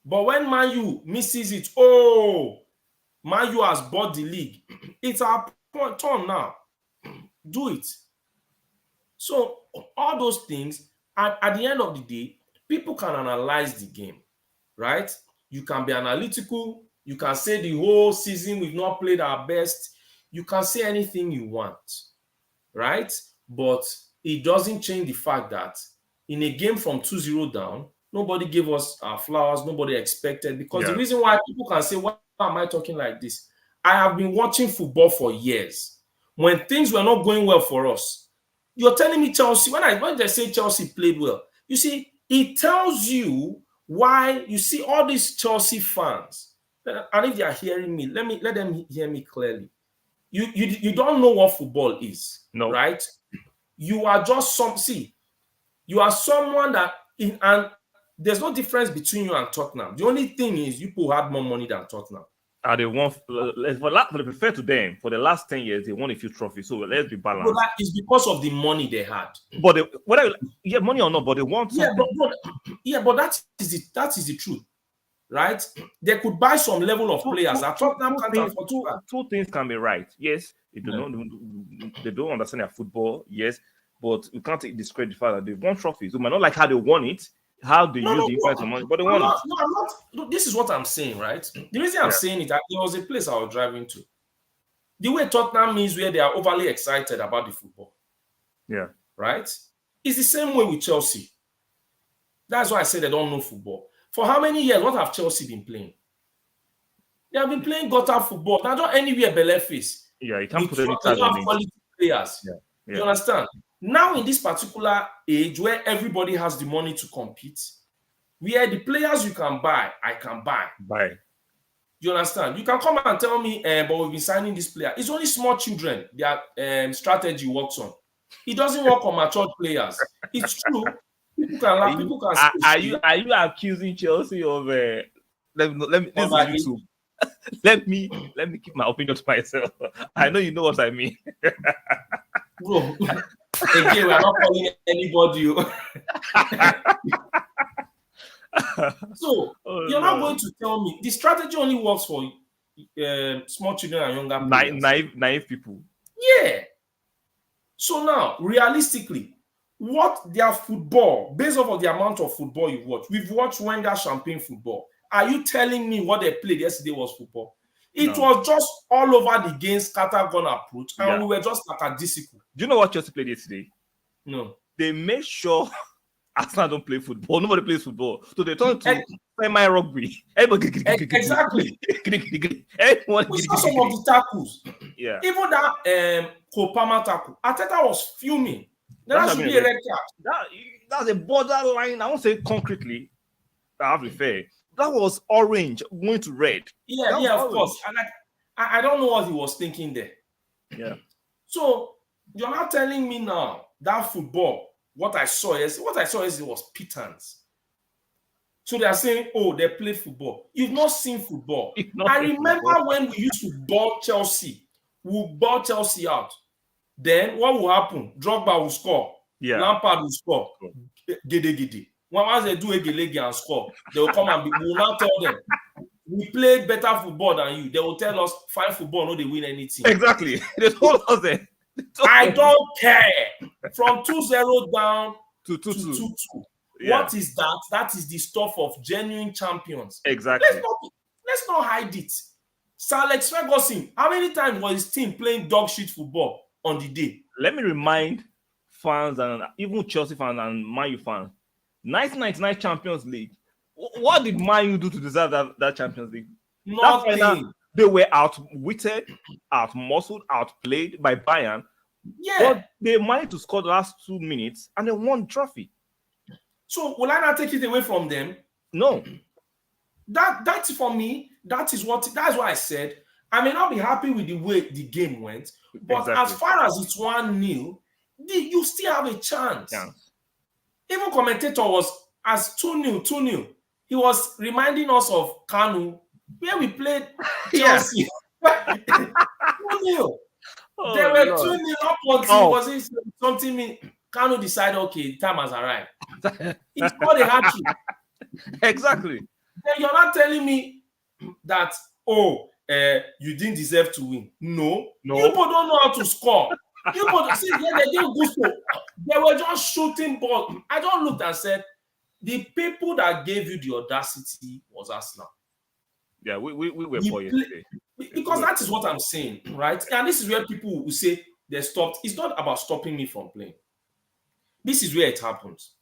But when Man U misses it, Man U has bought the league. It's our turn now. Do it. So all those things, at the end of the day, people can analyze the game, right? You can be analytical. You can say the whole season we've not played our best. You can say anything you want, right? But it doesn't change the fact that in a game from 2-0 down, Nobody gave us our flowers. Nobody expected. Because the Yeah. reason why people can say, why am I talking like this? I have been watching football for years. When things were not going well for us, you're telling me Chelsea, when they say Chelsea played well, you see, it tells you why you see all these Chelsea fans. And if they are hearing me, let them hear me clearly. You don't know what football is, No. right? You are just you are someone that and there's no difference between you and Tottenham. The only thing is you people had more money than Tottenham. And they won, for fair to them, for the last 10 years, they won a few trophies. So let's be So balanced. that is because of the money they had. But whether you get money or not, but they want something. But that is the truth, right? They could buy some level of players that Tottenham can't afford to buy. Two things can be right. Yes, if they don't understand their football, yes, but we can't discredit the fact that they've won trophies. We might not like how they won it, how they use the influence of money, but they won it. No, I'm not. This is what I'm saying, right? The reason I'm saying it, there was a place I was driving to. The way Tottenham is where they are overly excited about the football. Yeah. Right? It's the same way with Chelsea. That's why I say they don't know football. For how many years, what have Chelsea been playing? They have been playing gutter football. Not just anywhere Bele face. Yeah, you can't put any They tag don't on have it. quality players. Yeah. You understand? Now, in this particular age where everybody has the money to compete, where the players you can buy, I can buy. You understand? You can come and tell me, but we've been signing this player. It's only small children their strategy works on. It doesn't work on mature players. It's true. People can laugh. People can. Are you accusing Chelsea of? Let me. This is YouTube. let me keep my opinion to myself. I know you know what I mean. Bro, again, we are not calling anybody. So you're not going to tell me the strategy only works for small children and younger players. Naive people. Yeah. So now, realistically, what their football, based off of the amount of football you've watched, we've watched Wenger Champagne football. Are you telling me what they played yesterday was football? It was just all over the game, scattergun approach, and we were just like a disciple. Do you know what Chelsea played yesterday? No. They made sure Arsenal don't play football. Nobody plays football. So they turned to semi-rugby. Exactly. Everyone. We saw some of the tackles. Yeah. Even that Kopama tackle. Arteta was fuming. That should be a red card. That's a borderline. I won't say concretely. I have to be fair. That was orange going to red. Yeah, of course. And I don't know what he was thinking there. Yeah. So you're not telling me now that football, what I saw yesterday was pittance. So they are saying, oh, they play football. You've not seen football. I remember when we used to ball Chelsea. We'll ball Chelsea out. Then what will happen? Drogba will score. Yeah. Lampard will score. Gede. Once they do a and score, they will come and we will now tell them, we played better football than you. They will tell us, fine football, no, they win anything. Exactly. They told us that. I don't care. From 2-0 down to 2-2. Yeah. What is that? That is the stuff of genuine champions. Exactly. Let's not hide it. Sir Alex Ferguson, how many times was his team playing dog shit football on the day? Let me remind fans and even Chelsea fans and Man U fans, 1999 Champions League. What did Man U do to deserve that Champions League? Nothing. They were outwitted, outmuscled, outplayed by Bayern. Yeah. But they managed to score the last 2 minutes and they won the trophy. So will I not take it away from them? No. That's for me. That's why I said I may not be happy with the way the game went, but as far as it's 1-0, you still have a chance. Yeah. Even commentator was as 2-0. He was reminding us of Kanu, where we played Chelsea. 2-0. They were 2-0 up until was something. Kanu decided, okay, the time has arrived. He scored a hat trick. Exactly. Then you're not telling me that you didn't deserve to win. No. You people don't know how to score. You people see they didn't gusto. They were just shooting ball. I just looked and said, the people that gave you the audacity was Arsenal. Yeah, we were for yesterday. Because that is what I'm saying, right? And this is where people will say they stopped. It's not about stopping me from playing. This is where it happens.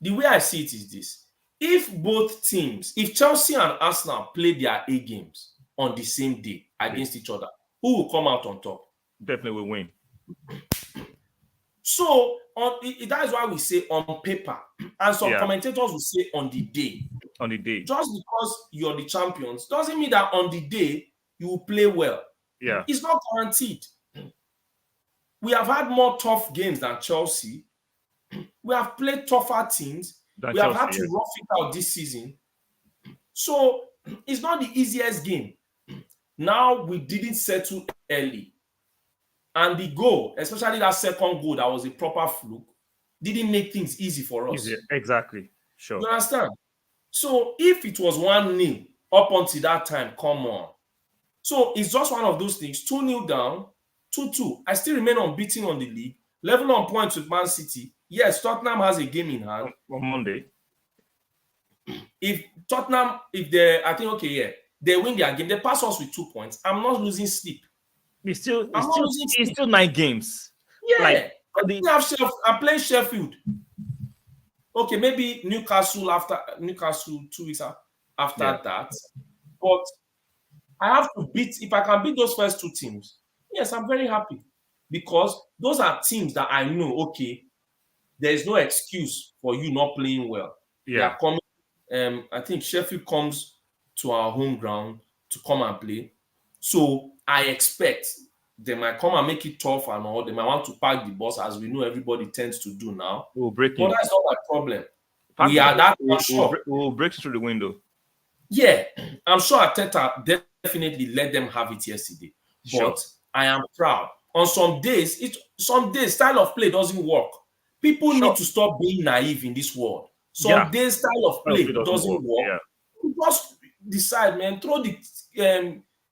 The way I see it is this. If both teams, if Chelsea and Arsenal play their A games on the same day against each other, who will come out on top? Definitely will win. So that is why we say on paper, and some Yeah, commentators will say on the day. on the day. Just because you're the champions doesn't mean that on the day you will play well. Yeah, It's not guaranteed. We have had more tough games than Chelsea. We have played tougher teams. than We have Chelsea. had to rough it out this season. So it's not the easiest game. Now we didn't settle early. And the goal, especially that second goal that was a proper fluke, didn't make things easy for us. Easy. Exactly. Sure. You understand? So if it was 1-0 up until that time, come on. So it's just one of those things. 2-0 down, 2-2. I still remain unbeaten on the league. Level on points with Man City. Yes, Tottenham has a game in hand. On Monday. If Tottenham, I think, okay, yeah, they win their game, they pass us with 2 points. I'm not losing sleep. It's still 9 games. Yeah. Like, I'm playing Sheffield. Okay, maybe Newcastle 2 weeks after that. But I have to beat, if I can beat those first 2 teams, yes, I'm very happy. Because those are teams that I know, okay, there's no excuse for you not playing well. Yeah. They are coming. I think Sheffield comes to our home ground to come and play. So I expect they might come and make it tough and all. They might want to park the bus, as we know everybody tends to do now. We'll break But in. that's not my problem. We are that sure. We'll break through the window. Yeah, I'm sure Arteta definitely let them have it yesterday. Sure. But I am proud. On some days, style of play doesn't work. People need to stop being naive in this world. Some days style of play doesn't work. Yeah. You just decide, man, throw the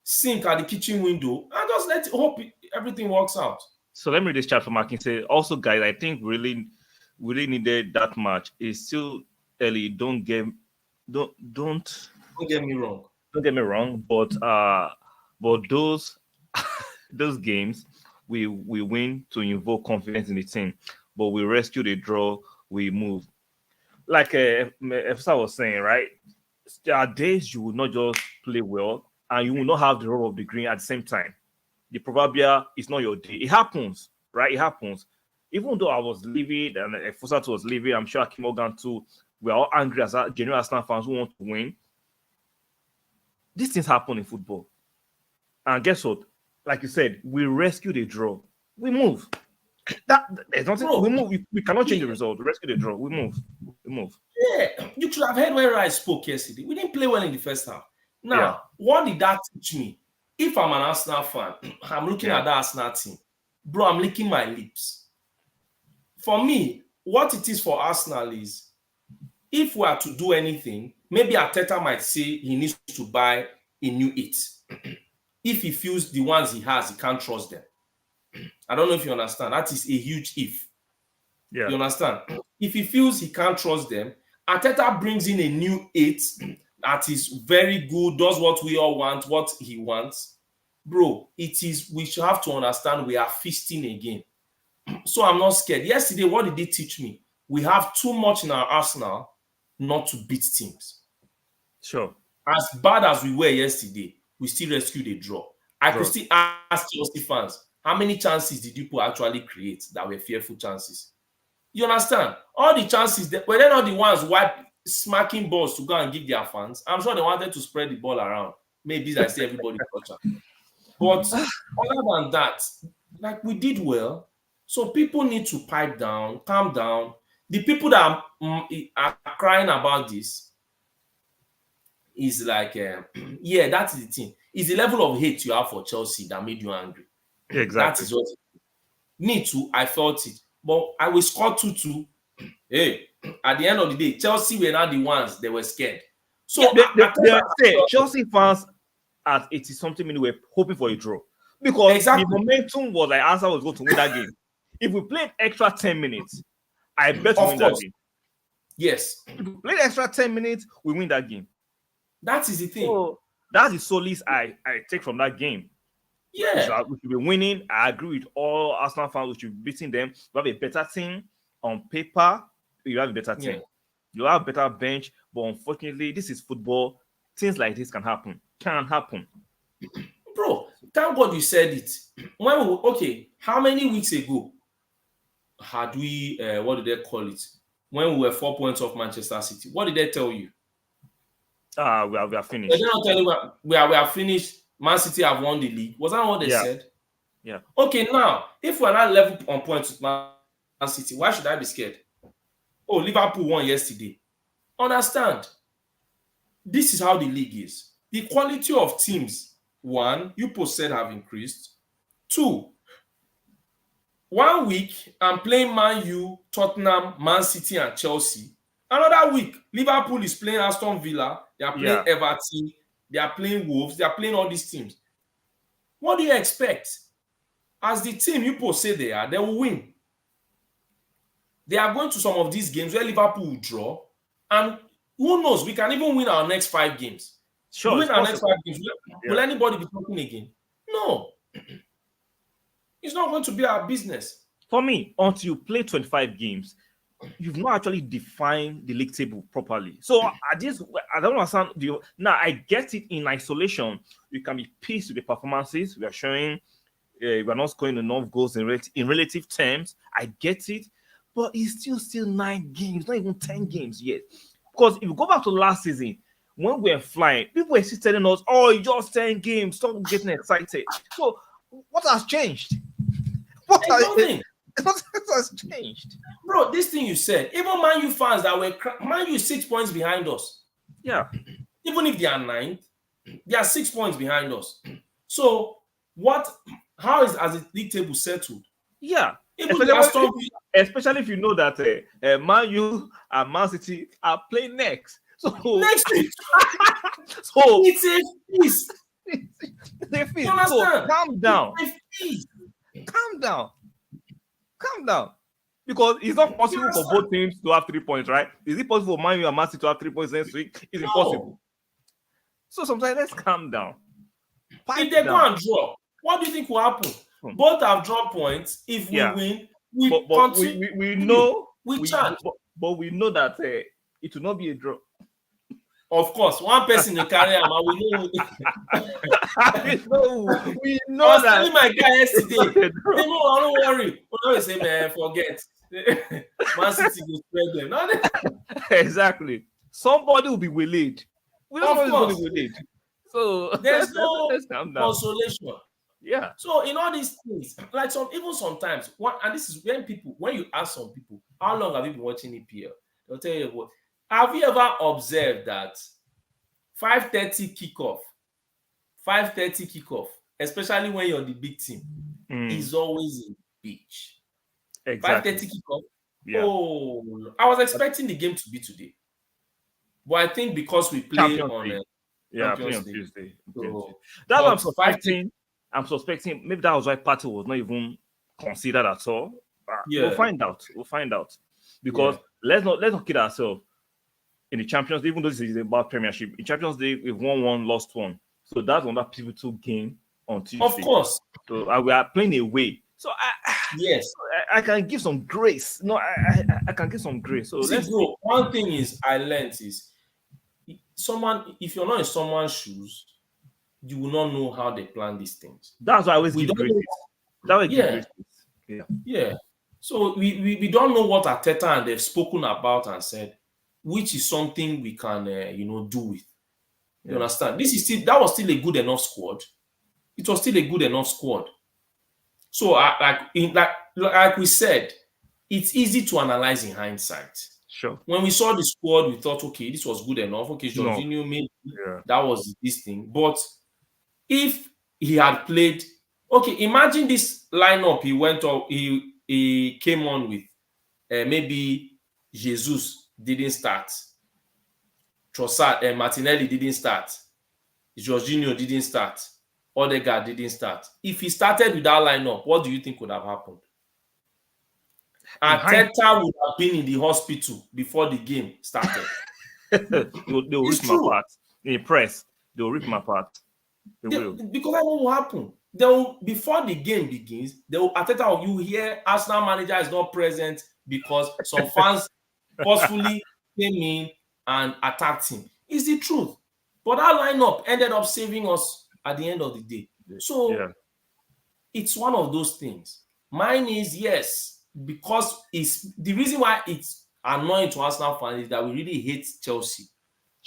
sink at the kitchen window and just hope everything works out. So let me read this chat from Markin. Say, also, guys, I think really needed that match. It's still early. Don't get me wrong. Don't get me wrong. But those those games we win to invoke confidence in the team. But we rescue the draw. We move. Like Efsa was saying, right? There are days you will not just play well, and you will not have the role of the green at the same time. The proverbial is not your day. It happens, right? It happens. Even though I was livid and Efsa was livid, I'm sure Akim Morgan too. We are all angry as genuine Arsenal fans who want to win. These things happen in football. And guess what? Like you said, we rescue the draw. We move. There's nothing. We move. We cannot change the result. We rescue the draw. We move. Yeah, you should have heard when I spoke yesterday. We didn't play well in the first half. Now, what did that teach me? If I'm an Arsenal fan, I'm looking at that Arsenal team. Bro, I'm licking my lips. For me, what it is for Arsenal is, if we are to do anything, maybe Arteta might say he needs to buy a new 8. If he feels the ones he has, he can't trust them. I don't know if you understand. That is a huge if. Yeah. You understand? If he feels he can't trust them, Arteta brings in a new 8 that is very good, does what we all want, what he wants. Bro, we should have to understand we are feasting again. So I'm not scared. Yesterday, what did it teach me? We have too much in our arsenal not to beat teams. Sure. As bad as we were yesterday, we still rescued a draw. I could still ask Chelsea fans, how many chances did you actually create that were fearful chances? You understand? All the chances, were they not the ones smacking balls to go and give their fans? I'm sure they wanted to spread the ball around. Maybe I see everybody culture. But other than that, like, we did well. So people need to pipe down, calm down. The people that are crying about this is like, yeah, that is the thing. It's the level of hate you have for Chelsea that made you angry. Exactly. That is what me too, I felt it. But I will score 2-2. Hey, at the end of the day, Chelsea were not the ones that were scared. So Chelsea fans at 80-something minutes were hoping for a draw. Because the momentum was like Arsenal was going to win that game. If we played extra 10 minutes, I bet we win that game. Yes. If we played extra 10 minutes, we win that game. That is the thing. So that's the solace I take from that game. Yeah. We should be winning. I agree with all Arsenal fans. We should be beating them. We have a better team on paper. You have a better team. You have better bench, but unfortunately, this is football. Things like this can happen. Can happen. Bro, thank God you said it. When we, okay, how many weeks ago had we what did they call it? When we were 4 points off Manchester City, what did they tell you? We are They did finished. not tell you we are finished. Man City have won the league. Was that what they Yeah, said? yeah. Okay, now if we're not level on points with Man City, why should I be scared? Oh, Liverpool won yesterday. Understand? This is how the league is. The quality of teams, one, you said have increased. Two, 1 week I'm playing Man U, Tottenham, Man City, and Chelsea. Another week, Liverpool is playing Aston Villa, they are playing Yeah. Everton, they are playing Wolves, they are playing all these teams. What do you expect? As the team you say they will win. They are going to some of these games where Liverpool will draw, and who knows, we can even win our next 5 games. We Sure, win it's our next possible. 5 games. Will Yeah. anybody be talking again? No. It's not going to be our business. For me, until you play 25 games, you've not actually defined the league table properly. So I don't understand. Now I get it in isolation. You can be pissed with the performances we are showing. We're not scoring enough goals in relative terms. I get it, but it's still 9 games, not even 10 games yet. Because if you go back to last season, when we were flying, people were still telling us, "Oh, it's just 10 games. Stop getting excited." So what has changed? What There's has, nothing. what has changed? Bro, this thing you said, even Man U fans that were Man U is 6 points behind us. Yeah. Even if they are ninth, they are 6 points behind us. So how is as the league table settled? Yeah, Even the especially Aston Villa, especially if you know that Man U and Man City are playing next. So next week, so it's a feast. You so understand? calm It's down, a feast. calm down, calm down. Because it's not You possible for understand? both teams to have 3 points, right? Is it possible for Man U and Man City to have 3 points next week? It's No. impossible. So sometimes let's calm down, If pipe they go down. and draw, what do you think will happen? Hmm. Both have drawn points. If we Yeah, win, we but continue. we know We charge. but we know that it will not be a draw. Of course, one person will carry am, and we know. We I know was that telling my guy it's not yesterday. a draw. No, don't worry. We say, man, forget. Man City will spread them. No, Exactly. Somebody will be waylaid. We know of somebody's going to course, be waylaid. So there's no let's calm down. consolation. Yeah. So in all these things, like even sometimes, and this is when you ask some people, how long have you been watching EPL? They'll tell you what. Have you ever observed that 5:30 kickoff, 5:30 kickoff, especially when you're the big team, Mm, is always a bitch. exactly. 5:30 kickoff. Yeah. Oh, I was expecting the game to be today, but I think because we play Champions on League. a Yeah, playing Champions on League, Tuesday. so That's what I'm but 5:30, suspecting. I'm suspecting maybe that was why Party was not even considered at all. We'll yeah, find out. We'll find out. yeah, Because let's not kid ourselves. In the Champions League, even though this is about Premiership, in Champions League, we've won one, lost one. So that's another pivotal game on of Tuesday. course, So we are playing away. So yes. I can give some grace. No, I can give some grace. So See, let's see. bro, one thing is I learned is someone if you're not in someone's shoes, you will not know how they plan these things. That's why I always We give don't know. graces. That way I give Yeah, graces. Yeah. yeah. So we don't know what Arteta and they've spoken about and said, which is something we can do with. You Yeah. understand? That was still a good enough squad. It was still a good enough squad. So like we said, it's easy to analyze in hindsight. Sure. When we saw the squad, we thought, okay, this was good enough. Okay, No. Jorginho, maybe Yeah. that was this thing. But if he had played, okay, imagine this lineup he went up, he came on with. Maybe Jesus didn't start. Trossard, Martinelli didn't start. Jorginho didn't start. Odegaard didn't start. If he started with that lineup, what do you think would have happened? In hindsight, Arteta would have been in the hospital before the game started. they'll It's rip my true. apart. In the press, they'll rip my apart. They will. Because that will happen. Before the game begins, Arteta, you hear Arsenal manager is not present because some fans forcefully came in and attacked him. It's the truth. But that lineup ended up saving us at the end of the day. So Yeah, it's one of those things. Mine is yes, because it's the reason why it's annoying to Arsenal fans is that we really hate Chelsea.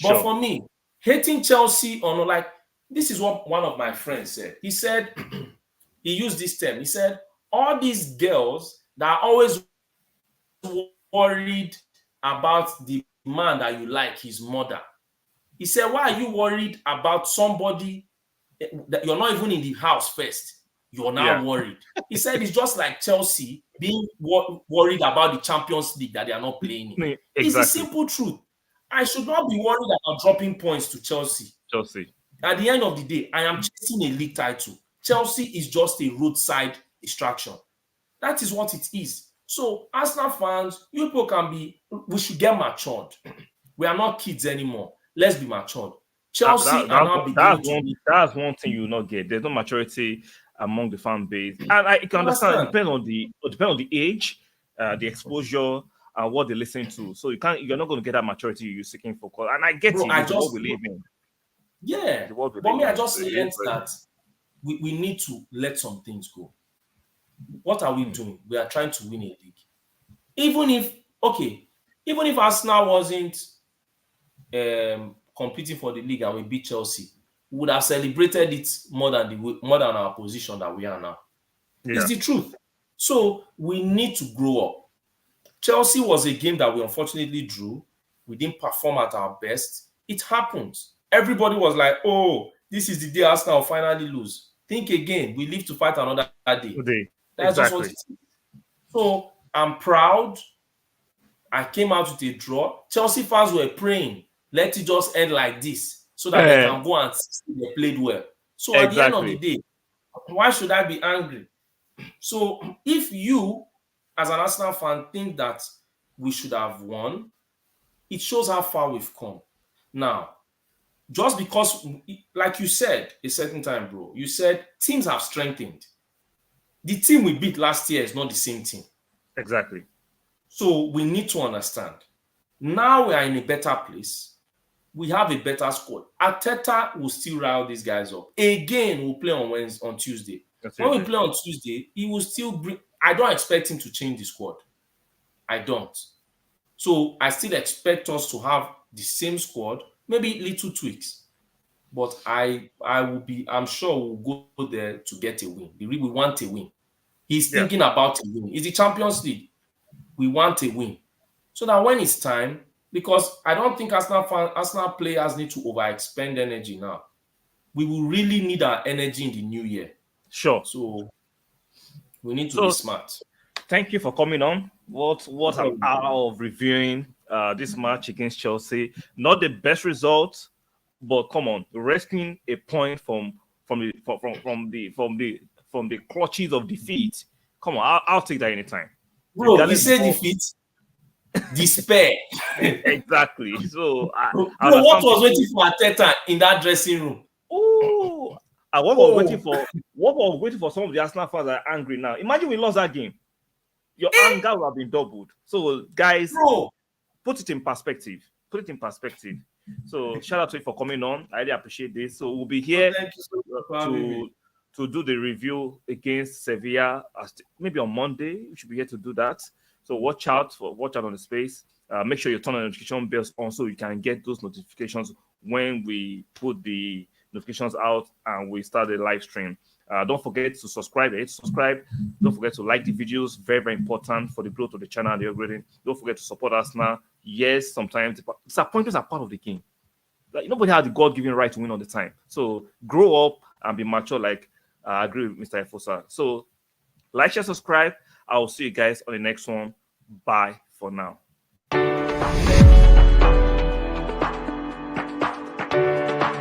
But sure. for me, hating Chelsea or no, like this is what one of my friends said. He said he used this term. He said all these girls that are always worried about the man that you like, his mother. He said, why are you worried about somebody that you're not even in the house first? You're Yeah, now worried. He said it's just like Chelsea being worried about the Champions League that they are not playing in. It's the exactly. simple truth. I should not be worried about dropping points to Chelsea. Chelsea. At the end of the day, I am chasing a league title. Chelsea is just a roadside distraction. That is what it is. So, Arsenal fans, you people we should get matured. We are not kids anymore. Let's be matured. That, Chelsea that, are that's, now that's beginning to one be. that's one thing you will not get. There's no maturity among the fan base, and I can You understand. It understand? depends on the age, the exposure, and what they listen to. So you're not going to get that maturity you're seeking for. And I get Bro, it. It's the world we live in. yeah. The world we But live me, I in. just So it is learned that we need to let some things go. What are we Hmm. doing? We are trying to win a league. Even if, okay, even if Arsenal wasn't competing for the league and we beat Chelsea, we would have celebrated it more than our position that we are now. It's Yeah, the truth. So we need to grow up. Chelsea was a game that we unfortunately drew. We didn't perform at our best. It happens. Everybody was like, oh, this is the day Arsenal will finally lose. Think again. We live to fight another day. today. That's just what Exactly. it is. So I'm proud. I came out with a draw. Chelsea fans were praying, let it just end like this so that they Eh, can go and see they played well. So at the end of the exactly. day, why should I be angry? So if you, as an Arsenal fan, think that we should have won, it shows how far we've come. Now, just because, like you said a certain time, bro, you said teams have strengthened. The team we beat last year is not the same team. Exactly. So we need to understand. Now we are in a better place. We have a better squad. Arteta will still rile these guys up. Again, we'll play on Wednesday, on Tuesday. That's When we Tuesday. play on Tuesday, he will still bring. I don't expect him to change the squad. I don't. So I still expect us to have the same squad, maybe little tweaks. But I'm sure we'll go there to get a win. We want a win. He's Yeah. thinking about a win. It's the Champions League. We want a win. So that when it's time, because I don't think Arsenal players need to overexpend energy now. We will really need our energy in the new year. Sure. So we need to be So smart. thank you for coming on. No What an problem. hour of reviewing this match against Chelsea. Not the best result, but come on, rescuing a point from the clutches of defeat. Come on, I'll take that anytime. Bro, you Regardless say of defeat, despair. exactly. So Bro, I what understand was people. waiting for Arteta in that dressing room? Oh, and Oh, what was waiting for some of the Arsenal fans that are angry now. Imagine we lost that game. Your anger would have been doubled. So, guys, bro. put it in perspective. Put it in perspective. So shout out to you for coming on. I really appreciate this. So we'll be Oh, here thank you so much for having me. to do the review against Sevilla. Maybe on Monday. We should be here to do that. So watch out on the space. Make sure you turn on notification bells on so you can get those notifications when we put the notifications out and we start the live stream. Don't forget to subscribe. Don't forget to like the videos. Very, very important for the growth of the channel and the upgrading. Don't forget to support us now. Yes, sometimes disappointments are part of the game. Like nobody has the God-given right to win all the time. So grow up and be mature. Like I agree with Mr. Efosa. So like, share, subscribe. I will see you guys on the next one. Bye for now.